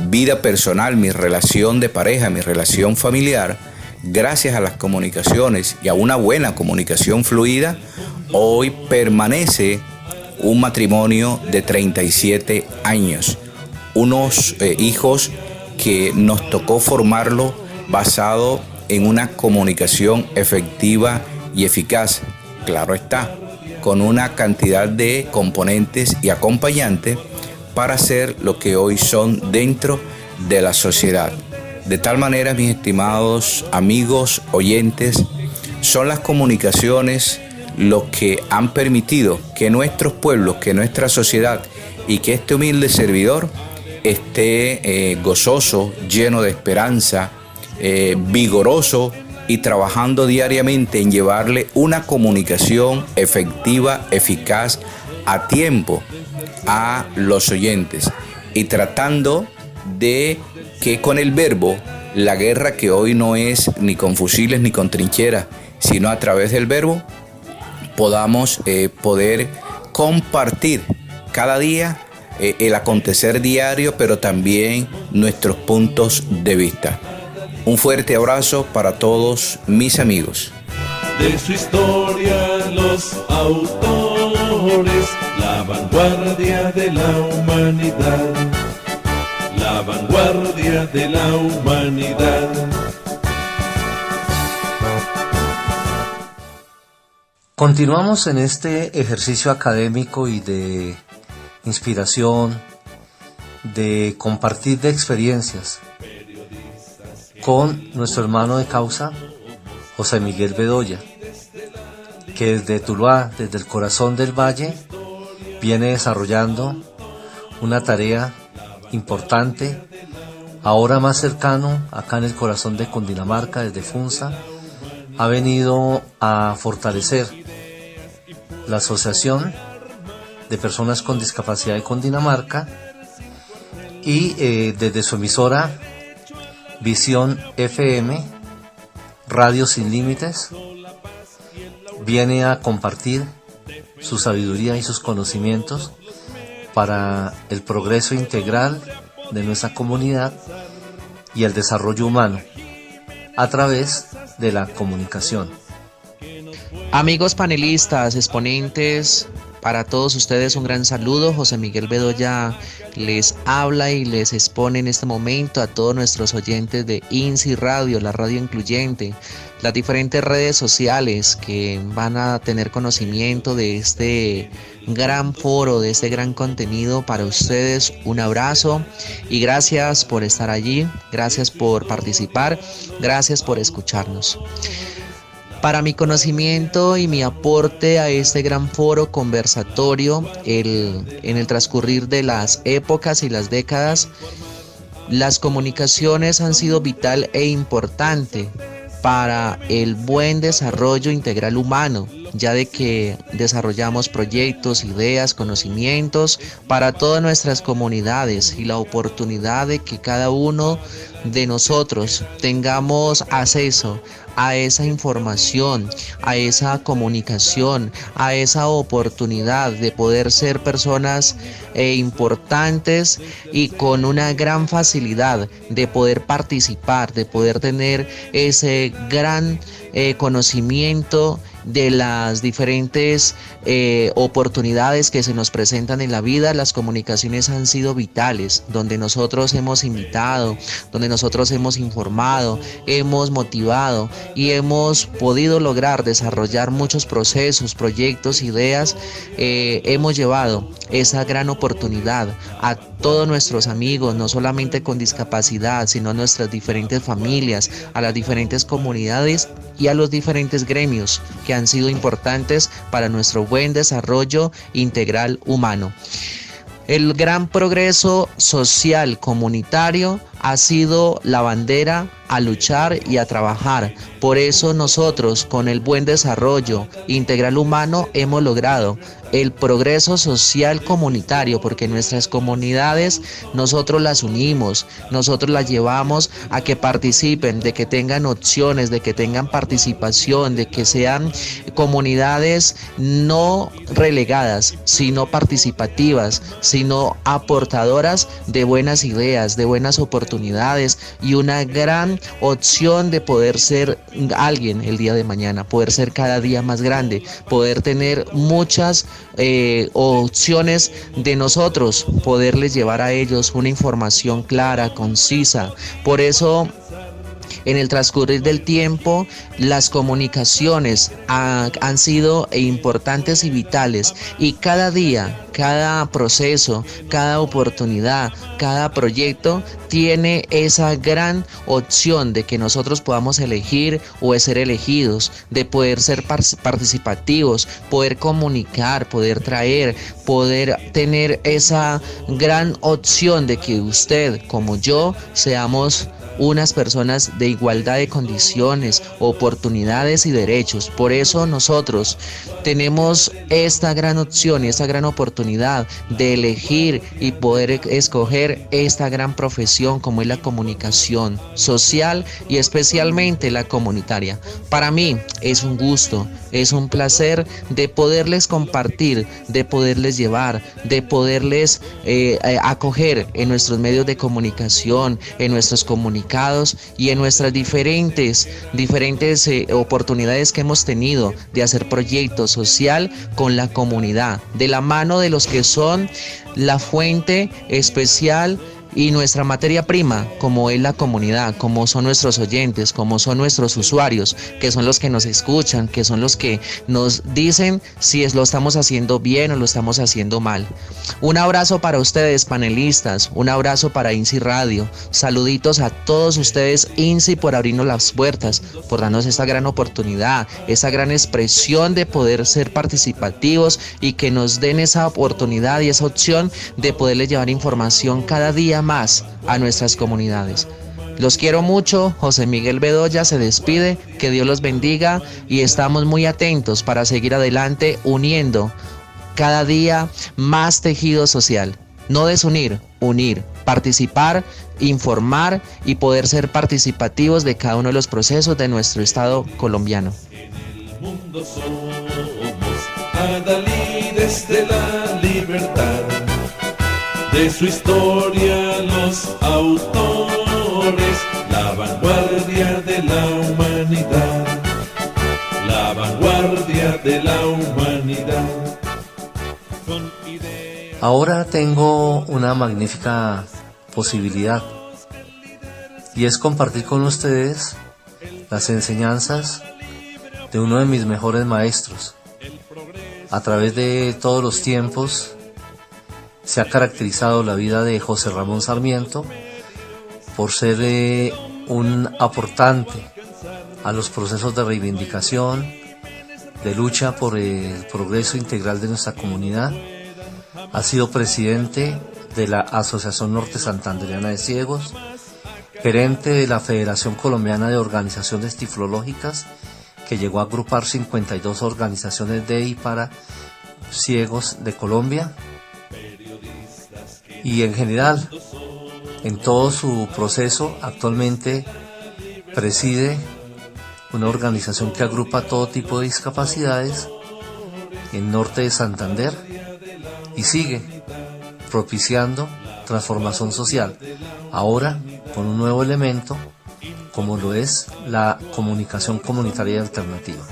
vida personal, mi relación de pareja, mi relación familiar, gracias a las comunicaciones y a una buena comunicación fluida, hoy permanece un matrimonio de 37 años. Unos hijos que nos tocó formarlo basado en una comunicación efectiva y eficaz. Claro está, con una cantidad de componentes y acompañantes para hacer lo que hoy son dentro de la sociedad. De tal manera, mis estimados amigos oyentes, son las comunicaciones lo que han permitido que nuestros pueblos, que nuestra sociedad y que este humilde servidor esté gozoso, lleno de esperanza, vigoroso y trabajando diariamente en llevarle una comunicación efectiva, eficaz, a tiempo a los oyentes y tratando de que con el verbo, la guerra que hoy no es ni con fusiles ni con trincheras, sino a través del verbo, podamos poder compartir cada día el acontecer diario, pero también nuestros puntos de vista. Un fuerte abrazo para todos mis amigos. De su historia los autores, la vanguardia de la humanidad. la vanguardia de la humanidad. Continuamos en este ejercicio académico y de inspiración, de compartir de experiencias con nuestro hermano de causa, José Miguel Bedoya, que desde Tuluá, desde el corazón del valle, viene desarrollando una tarea importante, ahora más cercano, acá en el corazón de Cundinamarca, desde Funza, ha venido a fortalecer la Asociación de Personas con Discapacidad de Cundinamarca y desde su emisora Visión FM, Radio Sin Límites, viene a compartir su sabiduría y sus conocimientos para el progreso integral de nuestra comunidad y el desarrollo humano a través de la comunicación. Amigos panelistas, exponentes, para todos ustedes un gran saludo. José Miguel Bedoya les habla y les expone en este momento a todos nuestros oyentes de INSI Radio, la radio incluyente, las diferentes redes sociales que van a tener conocimiento de este gran foro, de este gran contenido para ustedes. Un abrazo y gracias por estar allí, gracias por participar, gracias por escucharnos. Para mi conocimiento y mi aporte a este gran foro conversatorio, en el transcurrir de las épocas y las décadas, las comunicaciones han sido vital e importante para el buen desarrollo integral humano, ya de que desarrollamos proyectos, ideas, conocimientos para todas nuestras comunidades y la oportunidad de que cada uno de nosotros tengamos acceso a esa información, a esa comunicación, a esa oportunidad de poder ser personas importantes y con una gran facilidad de poder participar, de poder tener ese gran conocimiento de las diferentes oportunidades que se nos presentan en la vida. Las comunicaciones han sido vitales, donde nosotros hemos invitado, donde nosotros hemos informado, hemos motivado y hemos podido lograr desarrollar muchos procesos, proyectos, ideas. Hemos llevado esa gran oportunidad a todos nuestros amigos, no solamente con discapacidad, sino a nuestras diferentes familias, a las diferentes comunidades y a los diferentes gremios que han sido importantes para nuestro buen desarrollo integral humano. El gran progreso social comunitario ha sido la bandera a luchar y a trabajar. Por eso nosotros, con el buen desarrollo integral humano, hemos logrado el progreso social comunitario, porque nuestras comunidades nosotros las unimos, nosotros las llevamos a que participen, de que tengan opciones, de que tengan participación, de que sean comunidades no relegadas, sino participativas, sino aportadoras de buenas ideas, de buenas oportunidades y una gran opción de poder ser alguien el día de mañana, poder ser cada día más grande, poder tener muchas opciones de nosotros, poderles llevar a ellos una información clara, concisa. Por eso, en el transcurrir del tiempo, las comunicaciones han sido importantes y vitales, y cada día, cada proceso, cada oportunidad, cada proyecto tiene esa gran opción de que nosotros podamos elegir o ser elegidos, de poder ser participativos, poder comunicar, poder traer, poder tener esa gran opción de que usted como yo seamos unas personas de igualdad de condiciones, oportunidades y derechos. Por eso nosotros tenemos esta gran opción y esta gran oportunidad de elegir y poder escoger esta gran profesión como es la comunicación social y especialmente la comunitaria. Para mí es un gusto, es un placer de poderles compartir, de poderles llevar, de poderles acoger en nuestros medios de comunicación, en nuestros comunicados y en nuestras diferentes oportunidades que hemos tenido de hacer proyectos social con la comunidad, de la mano de los que son la fuente especial y nuestra materia prima, como es la comunidad, como son nuestros oyentes, como son nuestros usuarios, que son los que nos escuchan, que son los que nos dicen si lo estamos haciendo bien o lo estamos haciendo mal. Un abrazo para ustedes, panelistas, un abrazo para INSI Radio, saluditos a todos ustedes, INSI, por abrirnos las puertas, por darnos esta gran oportunidad, esa gran expresión de poder ser participativos y que nos den esa oportunidad y esa opción de poderles llevar información cada día más a nuestras comunidades. Los quiero mucho. José Miguel Bedoya se despide, que Dios los bendiga y estamos muy atentos para seguir adelante uniendo cada día más tejido social. No desunir, unir, participar, informar y poder ser participativos de cada uno de los procesos de nuestro Estado colombiano. Mundo somos adalides de la libertad, de su historia los autores, la vanguardia de la humanidad, la vanguardia de la humanidad. Ahora tengo una magnífica posibilidad y es compartir con ustedes las enseñanzas de uno de mis mejores maestros. A través de todos los tiempos se ha caracterizado la vida de José Ramón Sarmiento por ser un aportante a los procesos de reivindicación, de lucha por el progreso integral de nuestra comunidad. Ha sido presidente de la Asociación Norte Santandereana de Ciegos, gerente de la Federación Colombiana de Organizaciones Tiflológicas, que llegó a agrupar 52 organizaciones de y para ciegos de Colombia, y en general, en todo su proceso, actualmente preside una organización que agrupa todo tipo de discapacidades en Norte de Santander y sigue propiciando transformación social, ahora con un nuevo elemento como lo es la comunicación comunitaria y alternativa.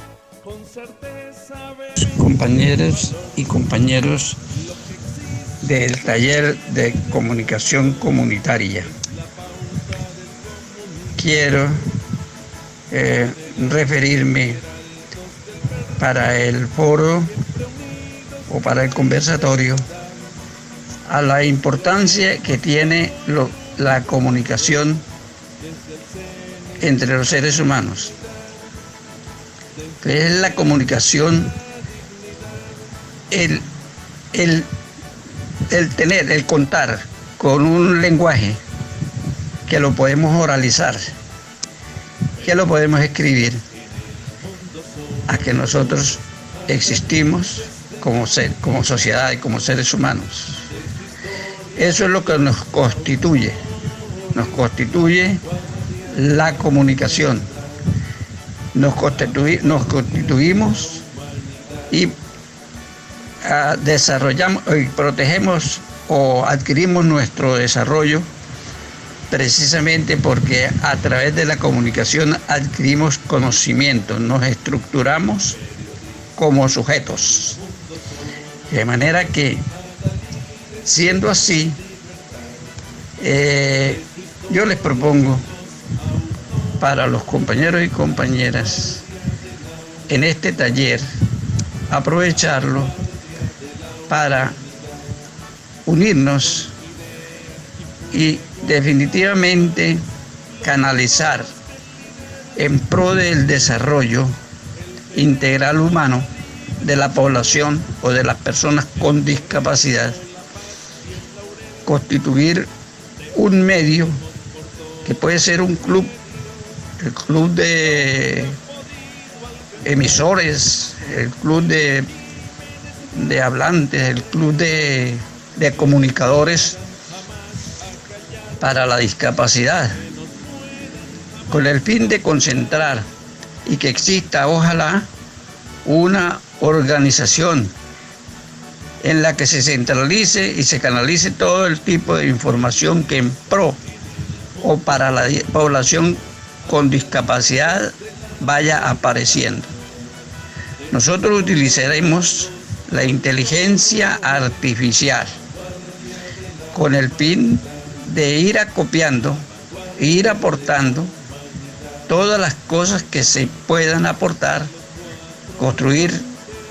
Compañeros y compañeros del taller de comunicación comunitaria, quiero referirme para el foro o para el conversatorio a la importancia que tiene la comunicación entre los seres humanos, que es la comunicación, el contar con un lenguaje que lo podemos oralizar, que lo podemos escribir, a que nosotros existimos como sociedad y como seres humanos. Eso es lo que nos constituye la comunicación. Nos constituimos y desarrollamos y protegemos o adquirimos nuestro desarrollo precisamente porque a través de la comunicación adquirimos conocimiento, nos estructuramos como sujetos. De manera que, siendo así, yo les propongo para los compañeros y compañeras en este taller aprovecharlo para unirnos y definitivamente canalizar en pro del desarrollo integral humano de la población o de las personas con discapacidad, constituir un medio que puede ser un club, el club de emisores, el club de hablantes, el club de comunicadores para la discapacidad, con el fin de concentrar y que exista, ojalá, una organización en la que se centralice y se canalice todo el tipo de información que en pro o para la población con discapacidad vaya apareciendo. Nosotros utilizaremos la inteligencia artificial con el fin de ir acopiando e ir aportando todas las cosas que se puedan aportar, construir,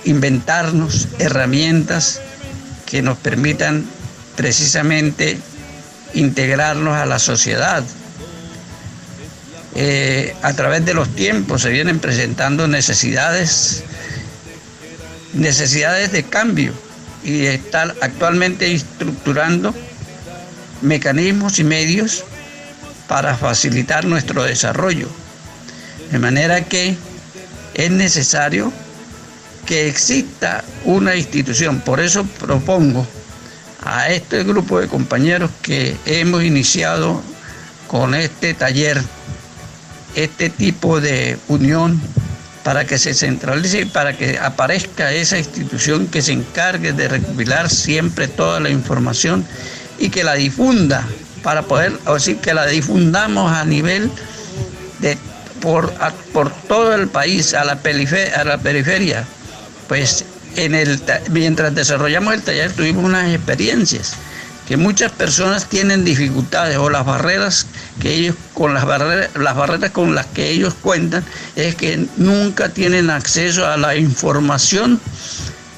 inventarnos herramientas que nos permitan precisamente integrarnos a la sociedad. A través de los tiempos se vienen presentando necesidades de cambio y está actualmente estructurando mecanismos y medios para facilitar nuestro desarrollo. De manera que es necesario que exista una institución. Por eso propongo a este grupo de compañeros que hemos iniciado con este taller, este tipo de unión, para que se centralice y para que aparezca esa institución que se encargue de recopilar siempre toda la información y que la difunda, para poder, o decir, que la difundamos a nivel de por todo el país, a la periferia. Pues mientras desarrollamos el taller tuvimos unas experiencias que muchas personas tienen dificultades, o las barreras con las barreras con las que ellos cuentan es que nunca tienen acceso a la información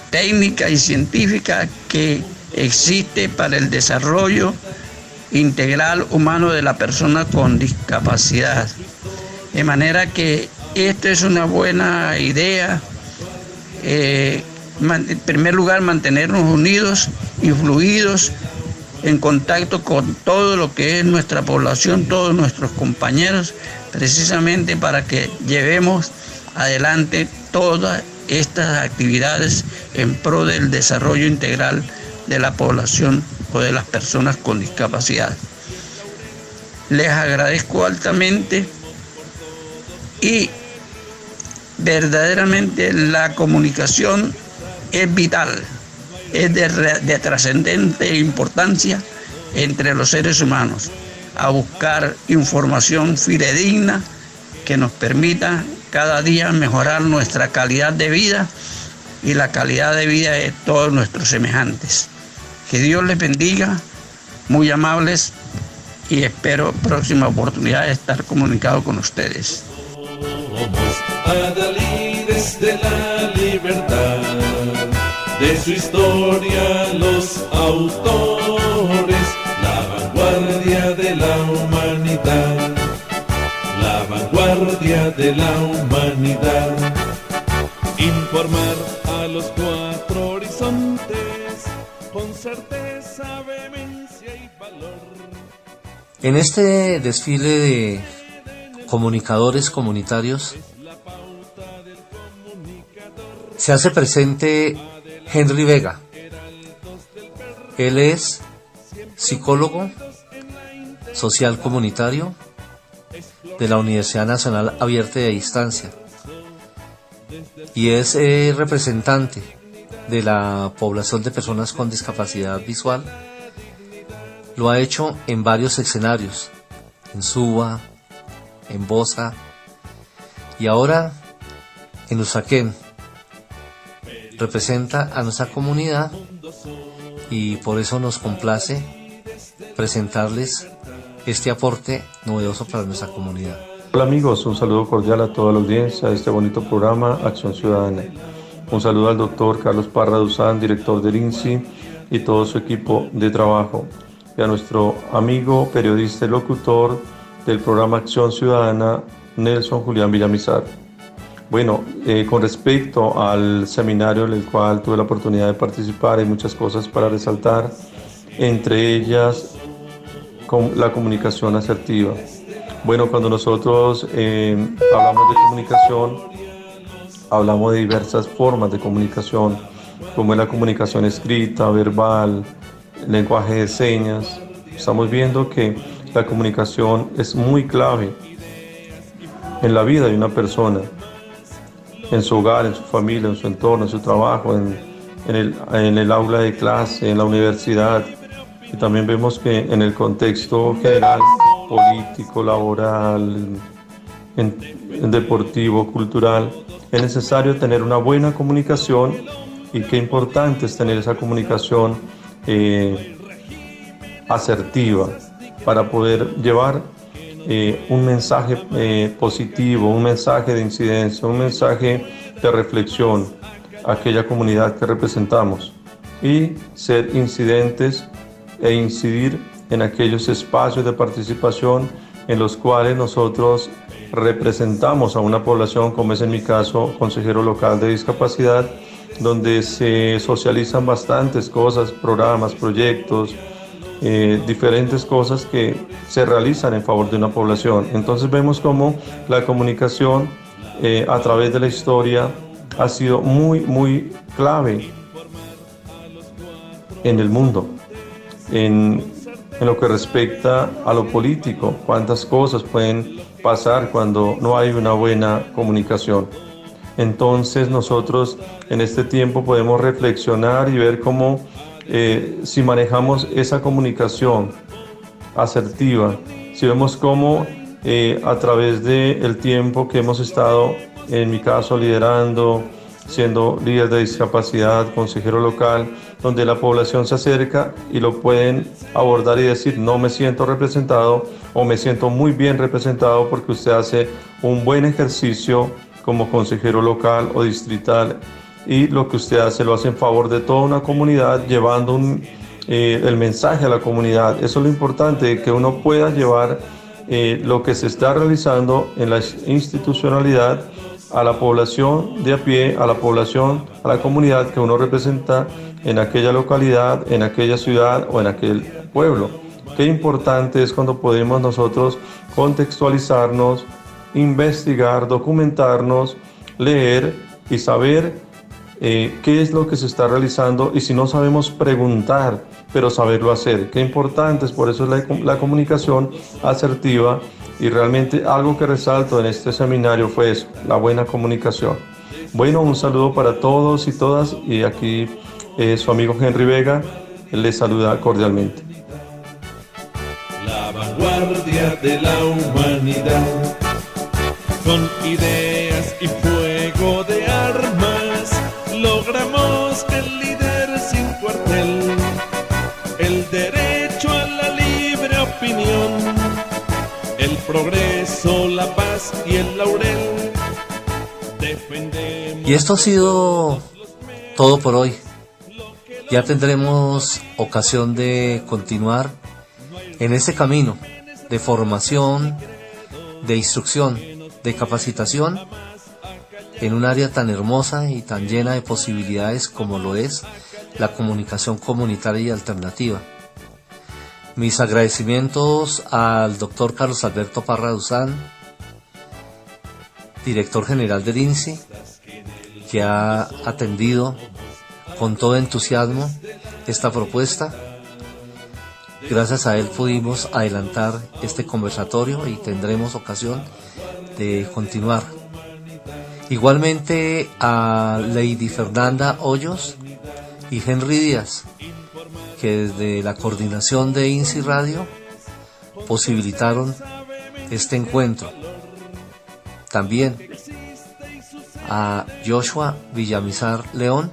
técnica y científica que existe para el desarrollo integral humano de la persona con discapacidad. De manera que esto es una buena idea. En primer lugar, mantenernos unidos y fluidos en contacto con todo lo que es nuestra población, todos nuestros compañeros, precisamente para que llevemos adelante todas estas actividades en pro del desarrollo integral de la población o de las personas con discapacidad. Les agradezco altamente y verdaderamente la comunicación es vital, es de trascendente importancia entre los seres humanos, a buscar información fidedigna que nos permita cada día mejorar nuestra calidad de vida y la calidad de vida de todos nuestros semejantes. Que Dios les bendiga, muy amables, y espero próxima oportunidad de estar comunicado con ustedes. Adalides de la libertad, de su historia los autores, la vanguardia de la humanidad, la vanguardia de la humanidad. Informar a los cuatro horizontes con certeza, vehemencia y valor. En este desfile de comunicadores comunitarios se hace presente Henry Vega. Él es psicólogo social comunitario de la Universidad Nacional Abierta y de Distancia y es representante de la población de personas con discapacidad visual. Lo ha hecho en varios escenarios, en Suba, en Bosa y ahora en Usaquén. Representa a nuestra comunidad y por eso nos complace presentarles este aporte novedoso para nuestra comunidad. Hola amigos, un saludo cordial a toda la audiencia de este bonito programa Acción Ciudadana. Un saludo al doctor Carlos Parra Duzán, director del INSI, y todo su equipo de trabajo, y a nuestro amigo periodista y locutor del programa Acción Ciudadana, Nelson Julián Villamizar. Bueno, con respecto al seminario en el cual tuve la oportunidad de participar, hay muchas cosas para resaltar, entre ellas la comunicación asertiva. Bueno, cuando nosotros hablamos de comunicación, hablamos de diversas formas de comunicación, como es la comunicación escrita, verbal, lenguaje de señas. Estamos viendo que la comunicación es muy clave en la vida de una persona, en su hogar, en su familia, en su entorno, en su trabajo, en el aula de clase, en la universidad. Y también vemos que en el contexto general, político, laboral, en deportivo, cultural, es necesario tener una buena comunicación, y qué importante es tener esa comunicación asertiva, para poder llevar un mensaje positivo, un mensaje de incidencia, un mensaje de reflexión a aquella comunidad que representamos y ser incidentes e incidir en aquellos espacios de participación en los cuales nosotros representamos a una población, como es en mi caso, consejero local de discapacidad, donde se socializan bastantes cosas, programas, proyectos, diferentes cosas que se realizan en favor de una población. Entonces vemos cómo la comunicación a través de la historia ha sido muy clave en el mundo, en lo que respecta a lo político, cuántas cosas pueden pasar cuando no hay una buena comunicación. Entonces nosotros en este tiempo podemos reflexionar y ver cómo si manejamos esa comunicación asertiva, si vemos cómo a través del tiempo que hemos estado, en mi caso, liderando, siendo líder de discapacidad, consejero local, donde la población se acerca y lo pueden abordar y decir: no me siento representado o me siento muy bien representado porque usted hace un buen ejercicio como consejero local o distrital, y lo que usted hace lo hace en favor de toda una comunidad, llevando el mensaje a la comunidad. Eso es lo importante, que uno pueda llevar lo que se está realizando en la institucionalidad a la población de a pie, a la población, a la comunidad que uno representa en aquella localidad, en aquella ciudad o en aquel pueblo. Qué importante es cuando podemos nosotros contextualizarnos, investigar, documentarnos, leer y saber qué es lo que se está realizando, y si no sabemos, preguntar, pero saberlo hacer. Qué importante es, por eso es la comunicación asertiva, y realmente algo que resalto en este seminario fue eso, la buena comunicación. Bueno, un saludo para todos y todas, y aquí su amigo Henry Vega les saluda cordialmente. La vanguardia de la humanidad, con ideas y fuego de armas, logramos el líder sin cuartel, el derecho a la libre opinión, el progreso, la paz y el laurel. Defendemos. Y esto ha sido todo por hoy. Ya tendremos ocasión de continuar en este camino de formación, de instrucción, de capacitación en un área tan hermosa y tan llena de posibilidades como lo es la comunicación comunitaria y alternativa. Mis agradecimientos al doctor Carlos Alberto Parra Duzán, director general del INSI, que ha atendido con todo entusiasmo esta propuesta. Gracias a él pudimos adelantar este conversatorio y tendremos ocasión de continuar. Igualmente a Lady Fernanda Hoyos y Henry Díaz, que desde la coordinación de INSI Radio posibilitaron este encuentro. También a Joshua Villamizar León,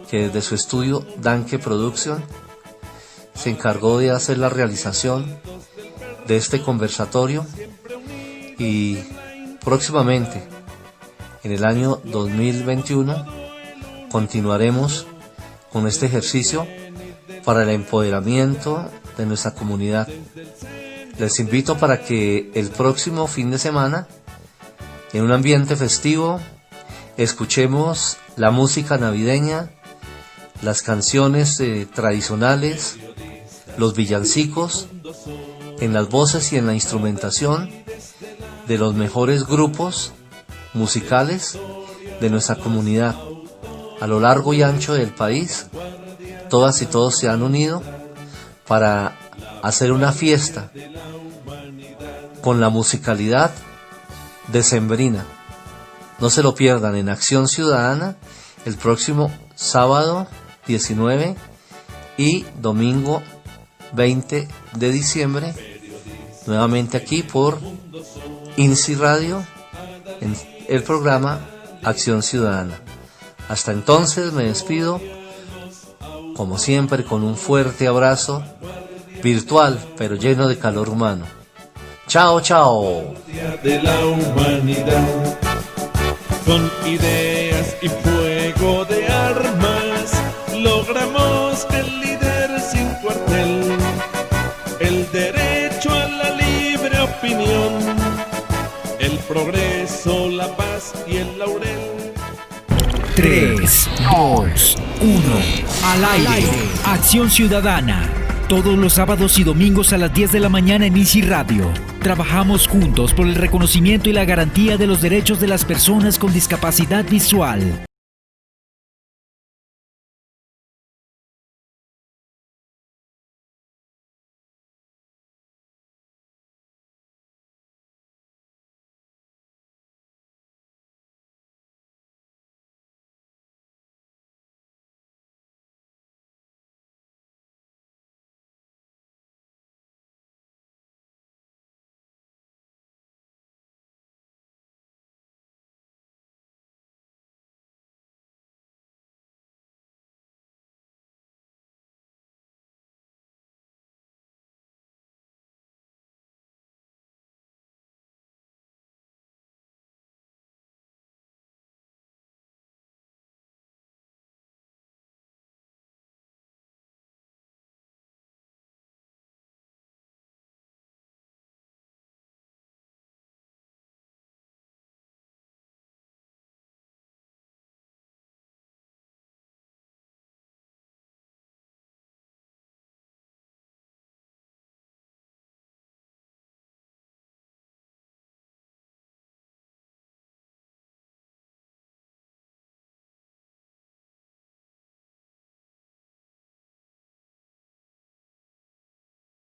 que desde su estudio Danke Production se encargó de hacer la realización de este conversatorio, y próximamente en el año 2021 continuaremos con este ejercicio para el empoderamiento de nuestra comunidad. Les invito para que el próximo fin de semana, en un ambiente festivo, escuchemos la música navideña, las canciones tradicionales, los villancicos, en las voces y en la instrumentación de los mejores grupos musicales de nuestra comunidad. A lo largo y ancho del país, todas y todos se han unido para hacer una fiesta con la musicalidad decembrina. No se lo pierdan en Acción Ciudadana el próximo sábado 19 y domingo 20 de diciembre, nuevamente aquí por INSI Radio, en el programa Acción Ciudadana. Hasta entonces me despido, como siempre, con un fuerte abrazo virtual, pero lleno de calor humano. Chao, chao. De la humanidad, con ideas y fuego de armas, logramos que el líder sin cuartel, el derecho a la libre opinión, el progreso, la paz y el laurel. 3, 2, 1, al aire. Acción Ciudadana. Todos los sábados y domingos a las 10 de la mañana en INSI Radio. Trabajamos juntos por el reconocimiento y la garantía de los derechos de las personas con discapacidad visual.